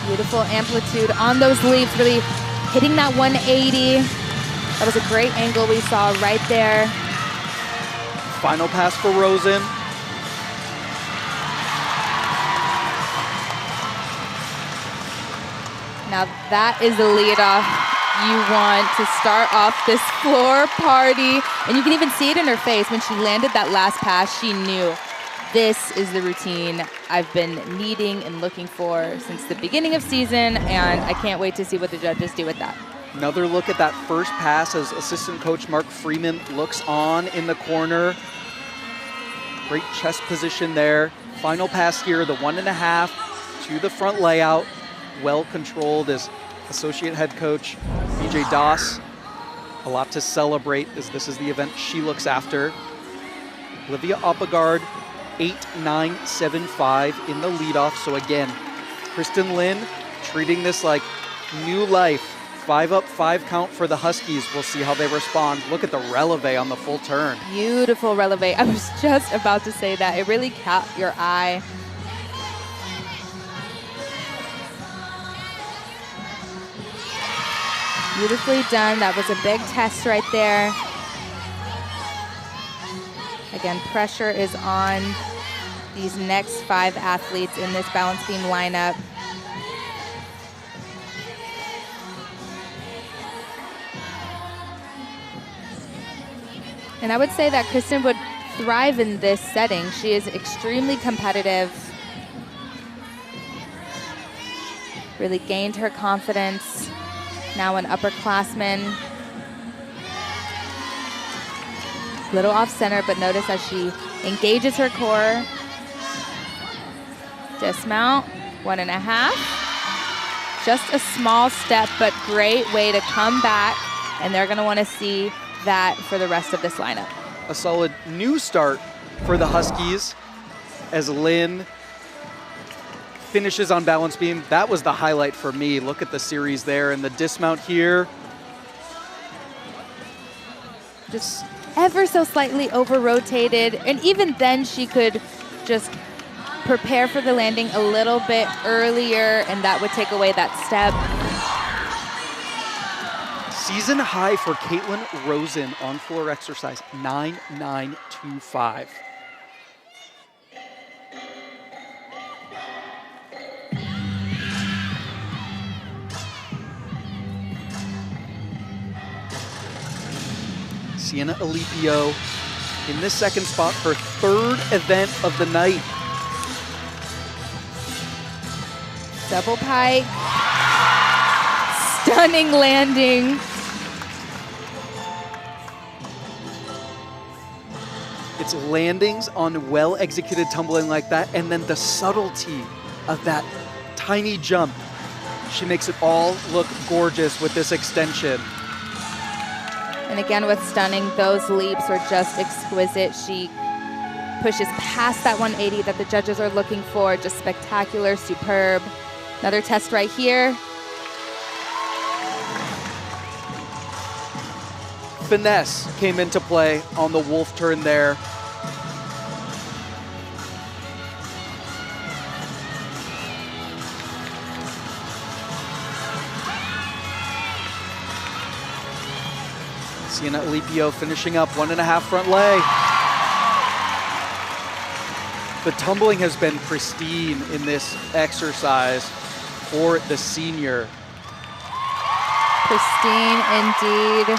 Beautiful amplitude on those leaps, really hitting that 180. That was a great angle we saw right there. Final pass for Rosen. Now that is the leadoff you want to start off this floor party. And you can even see it in her face. When she landed that last pass, she knew this is the routine I've been needing and looking for since the beginning of season, and I can't wait to see what the judges do with that. Another look at that first pass as assistant coach Mark Freeman looks on in the corner. Great chest position there. Final pass here, the 1.5 to the front layout. Well controlled as associate head coach BJ Doss. A lot to celebrate as this is the event she looks after. Olivia Oppegard, 8.975 in the leadoff. So again, Kristen Lynn treating this like new life. 5-up, 5-count for the Huskies. We'll see how they respond. Look at the releve on the full turn. Beautiful releve. I was just about to say that. It really caught your eye. Beautifully done. That was a big test right there. Again, pressure is on these next 5 athletes in this balance beam lineup. And I would say that Kristen would thrive in this setting. She is extremely competitive. Really gained her confidence. Now an upperclassman. Little off center, but notice as she engages her core. Dismount, 1.5. Just a small step, but great way to come back. And they're gonna wanna see that for the rest of this lineup. A solid new start for the Huskies as Lynn finishes on balance beam. That was the highlight for me. Look at the series there and the dismount here. Just ever so slightly over-rotated. And even then she could just prepare for the landing a little bit earlier and that would take away that step. Season high for Caitlin Rosen on floor exercise, 9.925. Sienna Alipio in this second spot, her third event of the night. Double pike. Stunning landing. It's landings on well-executed tumbling like that, and then the subtlety of that tiny jump. She makes it all look gorgeous with this extension. And again with stunning, those leaps are just exquisite. She pushes past that 180 that the judges are looking for. Just spectacular, superb. Another test right here. Finesse came into play on the wolf turn there. Sienna Alipio finishing up 1.5 front leg. The tumbling has been pristine in this exercise for the senior. Pristine indeed.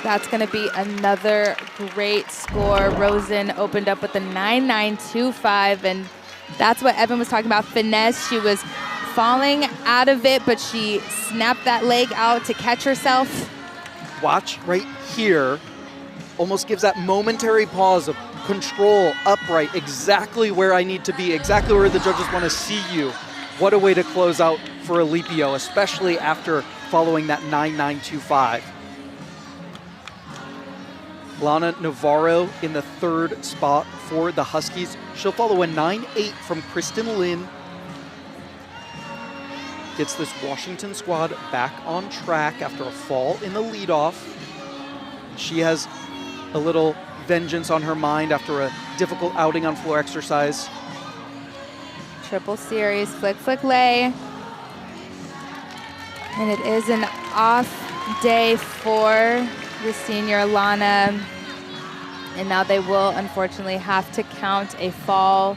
That's going to be another great score. Rosen opened up with a 9.925, and that's what Evan was talking about, finesse. She was falling out of it, but she snapped that leg out to catch herself. Watch right here. Almost gives that momentary pause of control, upright, exactly where I need to be, exactly where the judges want to see you. What a way to close out for Alipio, especially after following that 9.925. Lana Navarro in the third spot for the Huskies. She'll follow a 9.8 from Kristen Lynn. Gets this Washington squad back on track after a fall in the leadoff. She has a little vengeance on her mind after a difficult outing on floor exercise. Triple series, flick, flick, lay. And it is an off day for the senior Lana. And now they will unfortunately have to count a fall.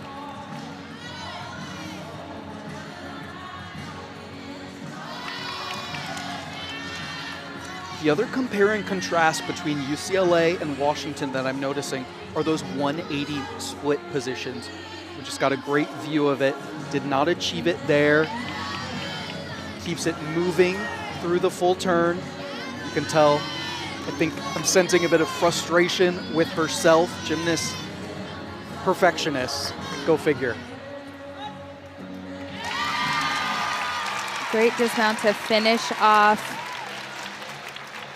The other compare and contrast between UCLA and Washington that I'm noticing are those 180 split positions. We just got a great view of it. Did not achieve it there. Keeps it moving through the full turn. You can tell, I think I'm sensing a bit of frustration with herself. Gymnast, perfectionist, go figure. Great dismount to finish off.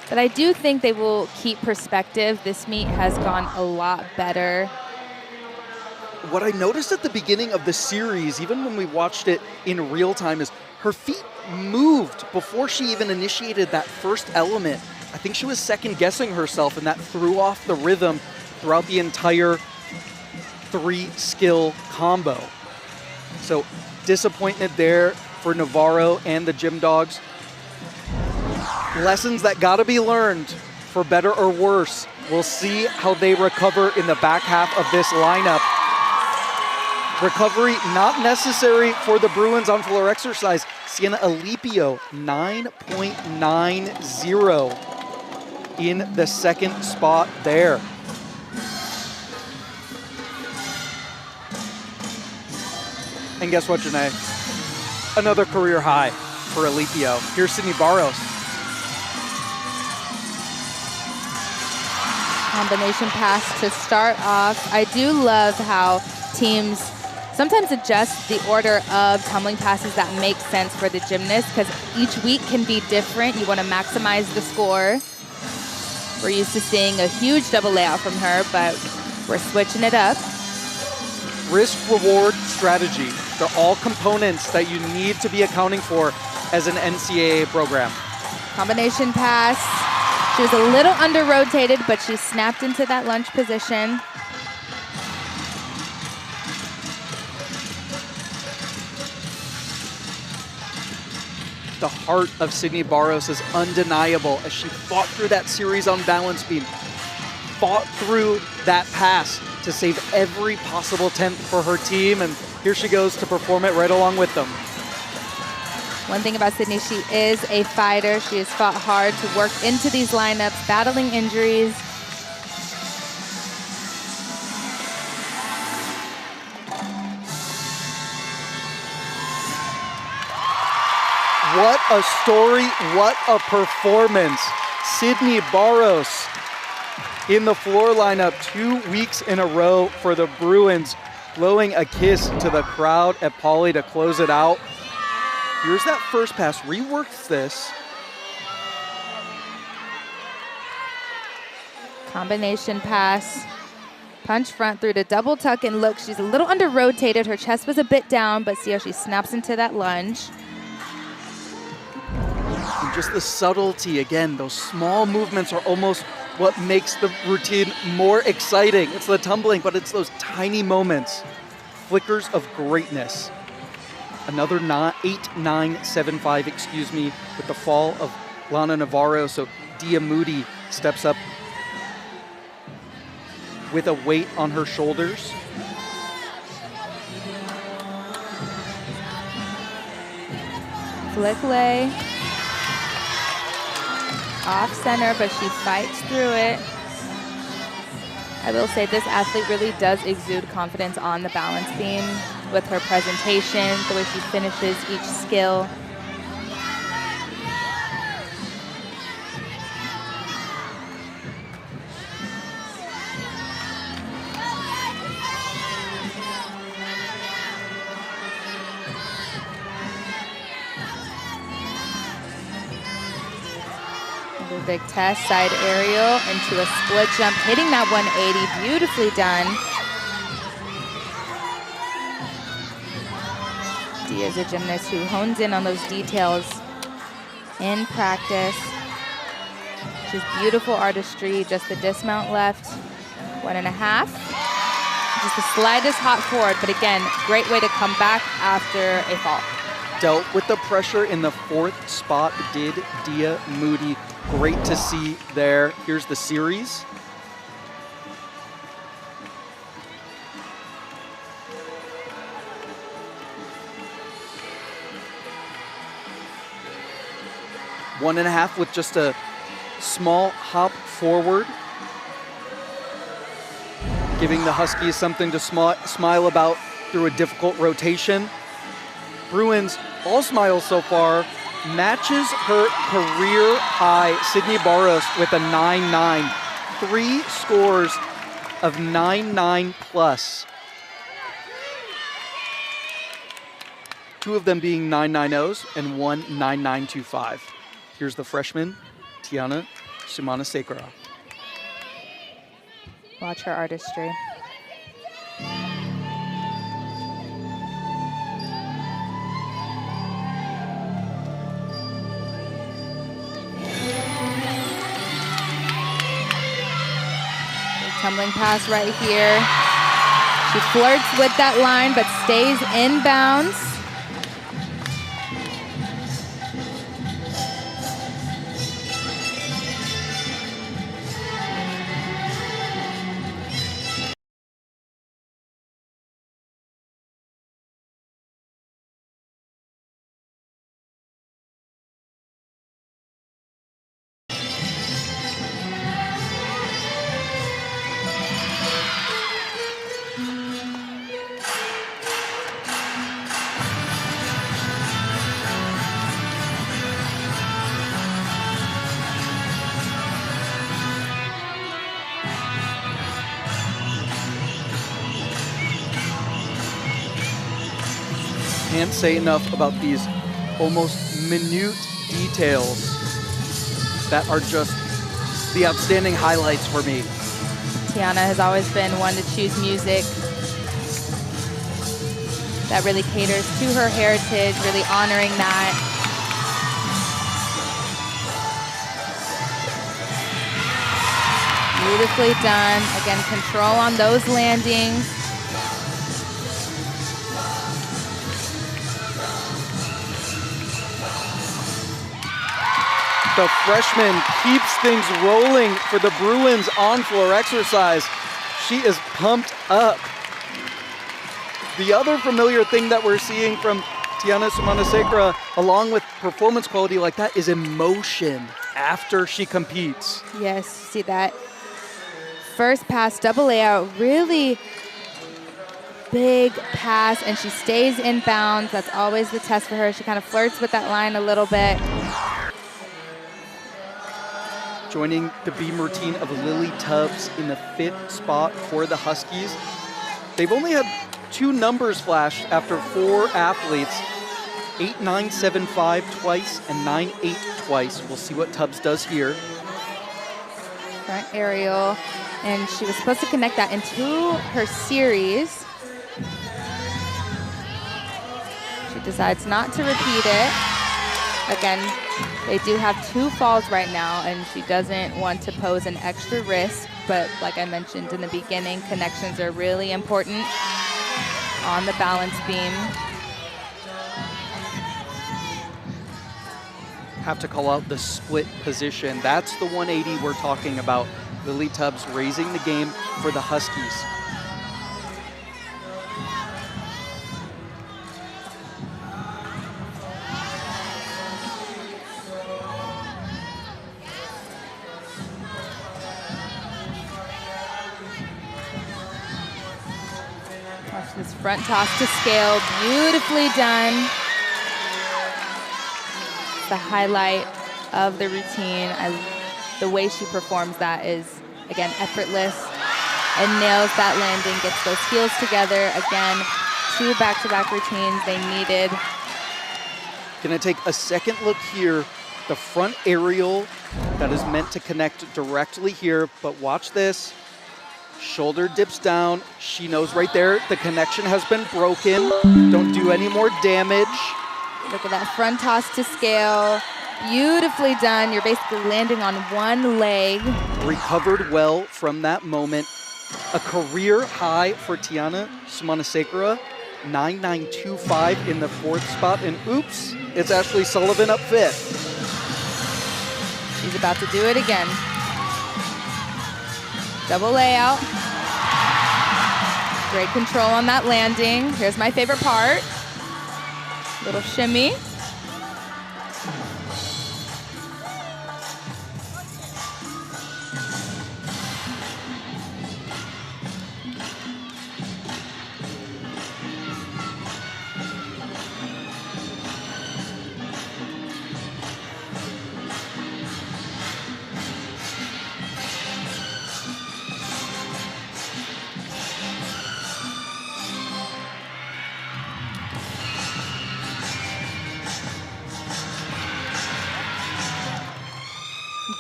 But I do think they will keep perspective. This meet has gone a lot better. What I noticed at the beginning of the series, even when we watched it in real time, is her feet moved before she even initiated that first element. I think she was second guessing herself, and that threw off the rhythm throughout the entire 3-skill combo. So disappointment there for Navarro and the Gym Dogs. Lessons that gotta be learned for better or worse. We'll see how they recover in the back half of this lineup. Recovery not necessary for the Bruins on floor exercise. Sienna Alipio, 9.90 in the second spot there. And guess what, Janae? Another career high for Alipio. Here's Sydney Barros. Combination pass to start off. I do love how teams sometimes adjust the order of tumbling passes that make sense for the gymnast, because each week can be different. You want to maximize the score. We're used to seeing a huge double layout from her, but we're switching it up. Risk-reward strategy. They're all components that you need to be accounting for as an NCAA program. Combination pass. She was a little under-rotated, but she snapped into that lunge position. The heart of Sydney Barros is undeniable as she fought through that series on balance beam, fought through that pass to save every possible tenth for her team, and here she goes to perform it right along with them. One thing about Sydney, she is a fighter. She has fought hard to work into these lineups, battling injuries. What a story, what a performance. Sydney Barros in the floor lineup 2 weeks in a row for the Bruins, blowing a kiss to the crowd at Pauley to close it out. Here's that first pass, reworks this. Combination pass. Punch front through to double tuck and look. She's a little under-rotated. Her chest was a bit down, but see how she snaps into that lunge. And just the subtlety, again, those small movements are almost what makes the routine more exciting. It's the tumbling, but it's those tiny moments, flickers of greatness. Another 8-9-7-5, excuse me, with the fall of Lana Navarro. So Dia Moody steps up with a weight on her shoulders. Flick lay. Off center, but she fights through it. I will say this athlete really does exude confidence on the balance beam with her presentation, the way she finishes each skill. Another big test, side aerial into a split jump, hitting that 180, beautifully done. Dia is a gymnast who hones in on those details in practice. She's beautiful artistry, just the dismount left, 1.5. Just the slightest hop forward, but again, great way to come back after a fall. Dealt with the pressure in the fourth spot, did Dia Moody. Great to see there. Here's the series. One and a half with just a small hop forward, giving the Huskies something to smile about through a difficult rotation. Bruins, all smiles so far, matches her career high, Sydney Barros, with a 9-9. 3 scores of 9-9 plus. 2 of them being 9.90s and 1 9.925. Here's the freshman, Tiana Sumana-Sekera. Watch her artistry. Tumbling pass right here. She flirts with that line, but stays inbounds. Can't say enough about these almost minute details that are just the outstanding highlights for me. Tiana has always been one to choose music that really caters to her heritage, really honoring that. Beautifully done. Again, control on those landings. The freshman keeps things rolling for the Bruins on floor exercise. She is pumped up. The other familiar thing that we're seeing from Tiana Sumanasekera, along with performance quality like that, is emotion after she competes. Yes, see that. First pass, double layout, really big pass, and she stays in bounds. That's always the test for her. She kind of flirts with that line a little bit. Joining the beam routine of Lily Tubbs in the 5th spot for the Huskies. They've only had 2 numbers flash after 4 athletes, 8.975 twice and 9.8 twice. We'll see what Tubbs does here. Front aerial, and she was supposed to connect that into her series. She decides not to repeat it. Again, they do have 2 falls right now, and she doesn't want to pose an extra risk, but like I mentioned in the beginning, connections are really important on the balance beam. Have to call out the split position. That's the 180 we're talking about. Lily Tubbs raising the game for the Huskies. Watch this front toss to scale, beautifully done. The highlight of the routine. The way she performs that is, again, effortless and nails that landing, gets those heels together. Again, 2 back-to-back routines they needed. Gonna take a second look here. The front aerial that is meant to connect directly here, but watch this. Shoulder dips down. She knows right there the connection has been broken. Don't do any more damage. Look at that front toss to scale. Beautifully done. You're basically landing on one leg. Recovered well from that moment. A career high for Tiana Sumanasekera, 9.925 in the 4th spot. And oops, it's Ashley Sullivan up 5th. She's about to do it again. Double layout. Great control on that landing. Here's my favorite part. Little shimmy.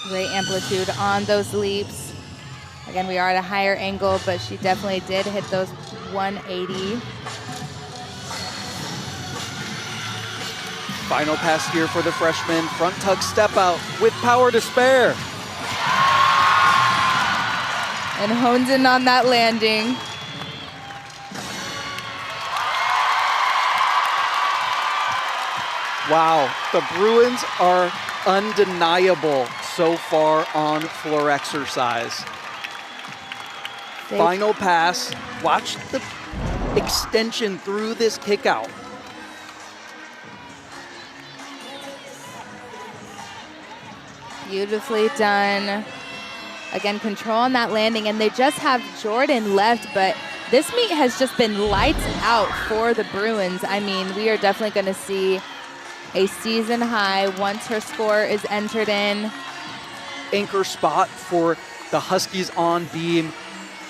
Great amplitude on those leaps. Again, we are at a higher angle, but she definitely did hit those 180. Final pass here for the freshman. Front tug step out with power to spare. And hones in on that landing. Wow, the Bruins are undeniable so far on floor exercise. Final pass. Watch the extension through this kick out. Beautifully done. Again, control on that landing, and they just have Jordan left, but this meet has just been lights out for the Bruins. I mean, we are definitely going to see a season high once her score is entered in. Anchor spot for the Huskies on beam.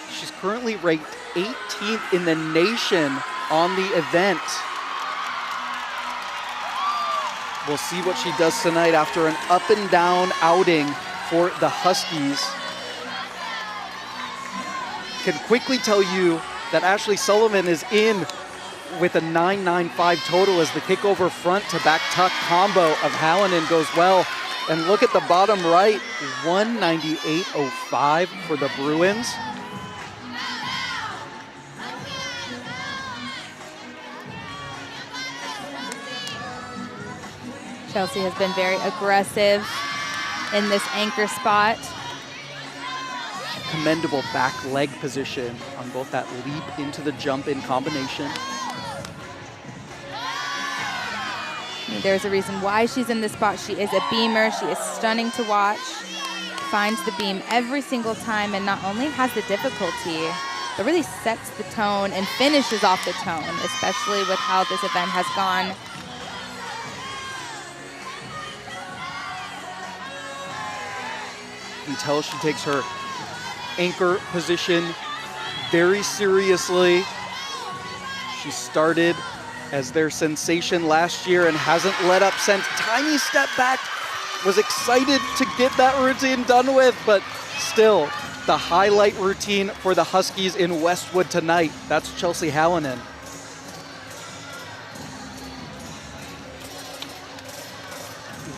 She's currently ranked 18th in the nation on the event. We'll see what she does tonight after an up and down outing for the Huskies. Can quickly tell you that Ashley Sullivan is in with a 9.95 total as the kick over front to back tuck combo of Hallinan goes well. And look at the bottom right, 198.05 for the Bruins. Chelsea has been very aggressive in this anchor spot. Commendable back leg position on both that leap into the jump in combination. There's a reason why she's in this spot. She is a beamer. She is stunning to watch. Finds the beam every single time and not only has the difficulty, but really sets the tone and finishes off the tone, especially with how this event has gone. You can tell she takes her anchor position very seriously. She started as their sensation last year and hasn't let up since. Tiny step back, was excited to get that routine done with, but still the highlight routine for the Huskies in Westwood tonight. That's Chelsea Hallinan.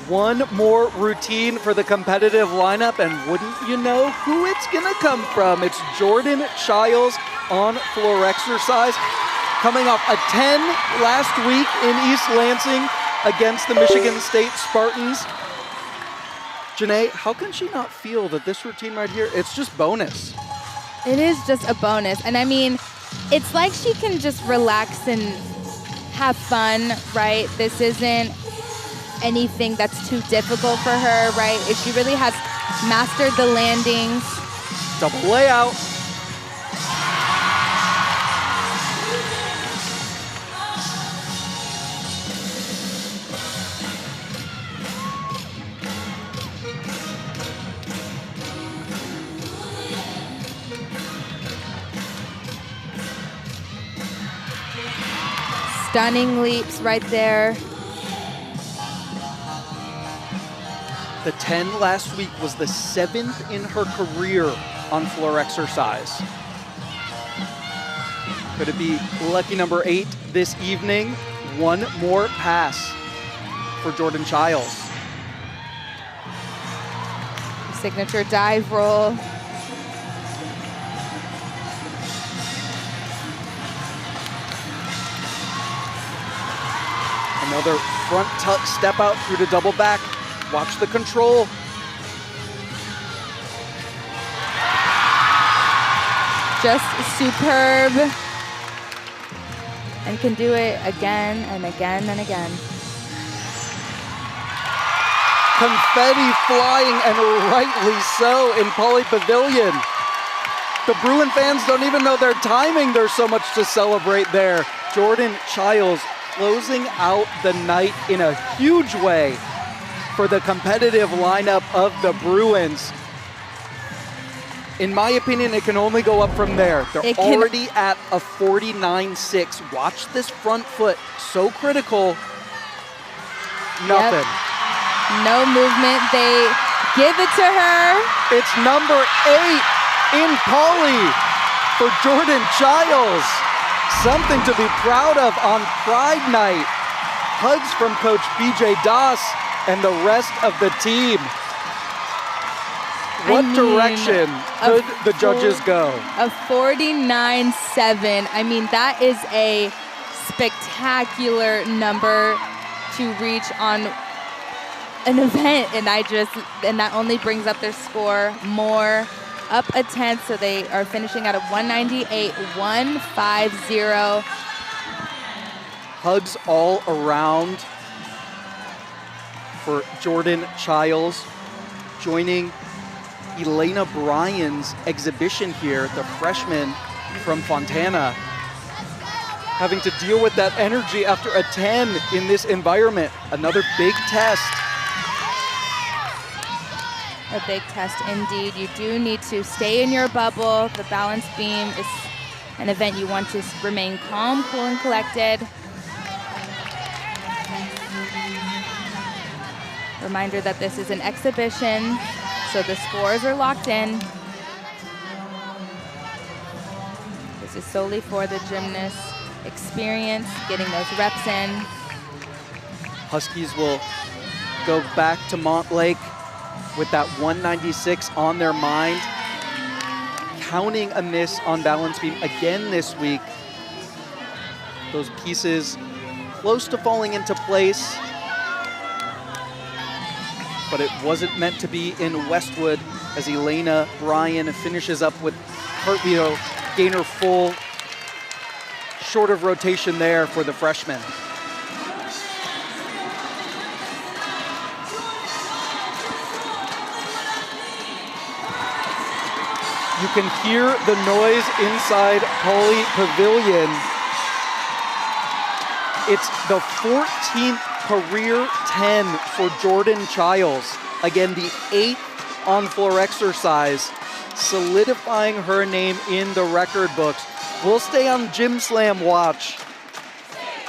One more routine for the competitive lineup, and wouldn't you know who it's gonna come from? It's Jordan Childs on floor exercise, coming off a 10 last week in East Lansing against the Michigan State Spartans. Janae, how can she not feel that this routine right here, it's just bonus? It is just a bonus. And I mean, it's like she can just relax and have fun, right? This isn't anything that's too difficult for her, right? If she really has mastered the landings. Double layout. Stunning leaps right there. The 10 last week was the 7th in her career on floor exercise. Could it be lucky number 8 this evening? One more pass for Jordan Childs. Signature dive roll. Another front tuck step out through to double back. Watch the control. Just superb. And can do it again and again and again. Confetti flying, and rightly so, in Pauley Pavilion. The Bruin fans don't even know their timing. There's so much to celebrate there. Jordan Childs closing out the night in a huge way for the competitive lineup of the Bruins. In my opinion, it can only go up from there. They're already at a 49.6. Watch this front foot, so critical. Nothing. Yep. No movement, they give it to her. It's number 8 in Pauley for Jordan Childs. Something to be proud of on Pride Night. Hugs from Coach BJ Doss and the rest of the team. What direction could the judges go? A 49.7. I mean, that is a spectacular number to reach on an event, and that only brings up their score more, up a tenth, so they are finishing at a 198.150. Hugs all around for Jordan Childs, joining Elena Bryan's exhibition here, the freshman from Fontana, having to deal with that energy after a 10 in this environment. Another big test. A big test indeed. You do need to stay in your bubble. The balance beam is an event you want to remain calm, cool, and collected. Reminder that this is an exhibition, so the scores are locked in. This is solely for the gymnast experience, getting those reps in. Huskies will go back to Montlake with that 196 on their mind. Counting a miss on balance beam again this week. Those pieces close to falling into place, but it wasn't meant to be in Westwood as Elena Bryan finishes up with cartwheel gainer full. Short of rotation there for the freshman. You can hear the noise inside Pauley Pavilion. It's the 14th career 10 for Jordan Childs. Again, the 8th on-floor exercise, solidifying her name in the record books. We'll stay on Gym Slam watch.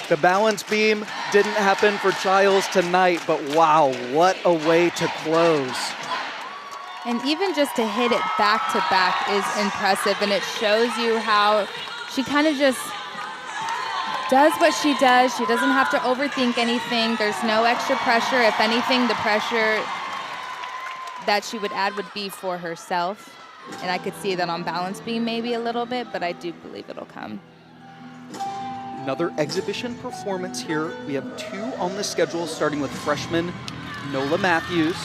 The balance beam didn't happen for Childs tonight, but wow, what a way to close. And even just to hit it back to back is impressive, and it shows you how she kind of just does what she does. She doesn't have to overthink anything. There's no extra pressure. If anything, the pressure that she would add would be for herself. And I could see that on balance beam maybe a little bit, but I do believe it'll come. Another exhibition performance here. We have 2 on the schedule, starting with freshman Nola Matthews.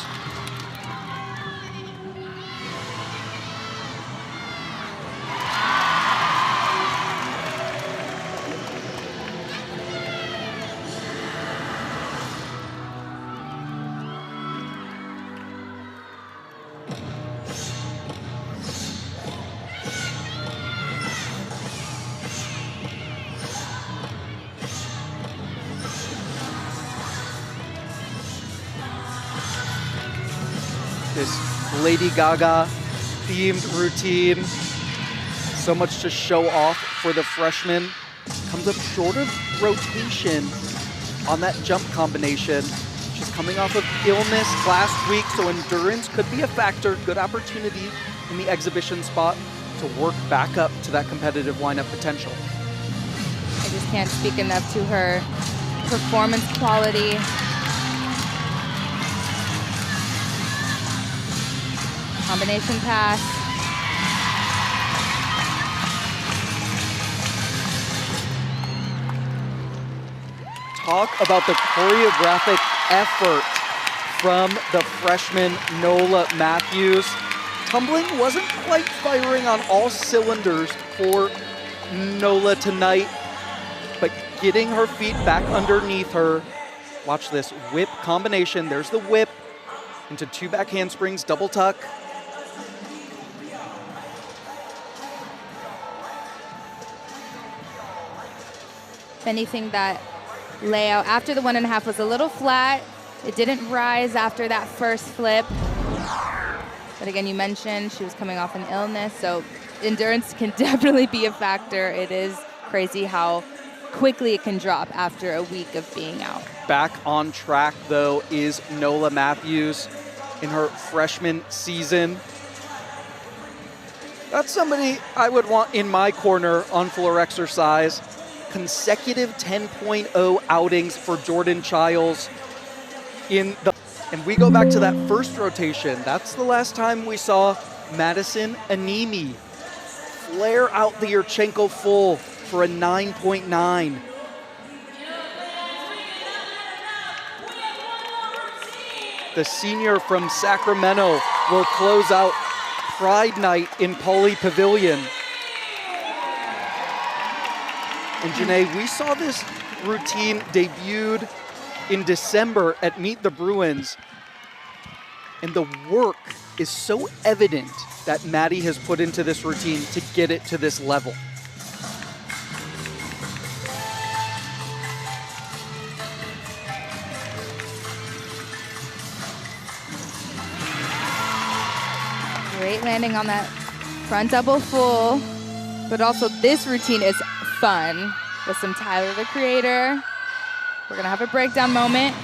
This Lady Gaga themed routine. So much to show off for the freshman. Comes up short of rotation on that jump combination. She's coming off of illness last week, so endurance could be a factor. Good opportunity in the exhibition spot to work back up to that competitive lineup potential. I just can't speak enough to her performance quality. Combination pass. Talk about the choreographic effort from the freshman Nola Matthews. Tumbling wasn't quite firing on all cylinders for Nola tonight, but getting her feet back underneath her. Watch this whip combination. There's the whip into 2 back handsprings, double tuck. If anything, that layout after the 1.5 was a little flat. It didn't rise after that first flip. But again, you mentioned she was coming off an illness, so endurance can definitely be a factor. It is crazy how quickly it can drop after a week of being out. Back on track, though, is Nola Matthews in her freshman season. That's somebody I would want in my corner on floor exercise. Consecutive 10.0 outings for Jordan Childs and we go back to that first rotation. That's the last time we saw Madison Anemi flare out the Yurchenko full for a 9.9. The senior from Sacramento will close out Pride Night in Pauley Pavilion. And Janae, we saw this routine debuted in December at Meet the Bruins. And the work is so evident that Maddie has put into this routine to get it to this level. Great landing on that front double full, but also this routine is fun with some Tyler, the Creator. We're gonna have a breakdown moment.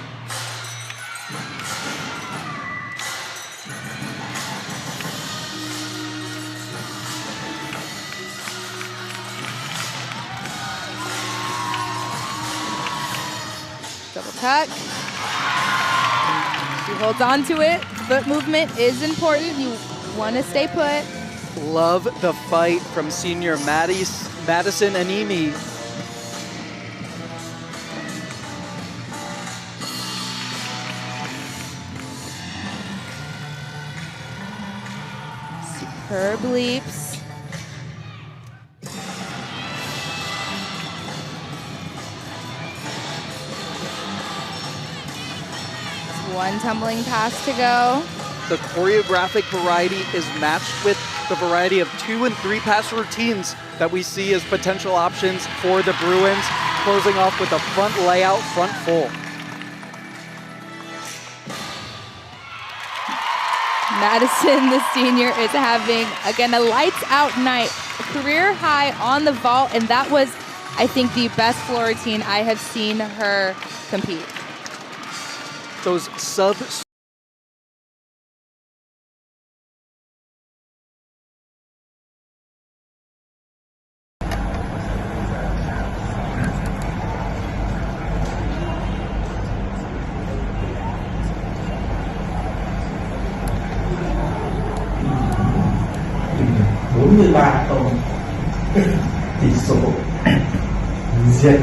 Double tuck. She holds on to it. Foot movement is important. You want to stay put. Love the fight from senior Madison Animi. Superb leaps. One tumbling pass to go. The choreographic variety is matched with the variety of 2 and 3 pass routines that we see as potential options for the Bruins, closing off with a front layout, front full. Madison, the senior, is having, again, a lights out night, a career high on the vault, and that was, I think, the best floor routine I have seen her compete. Those sub $43 tỷ số. Diệt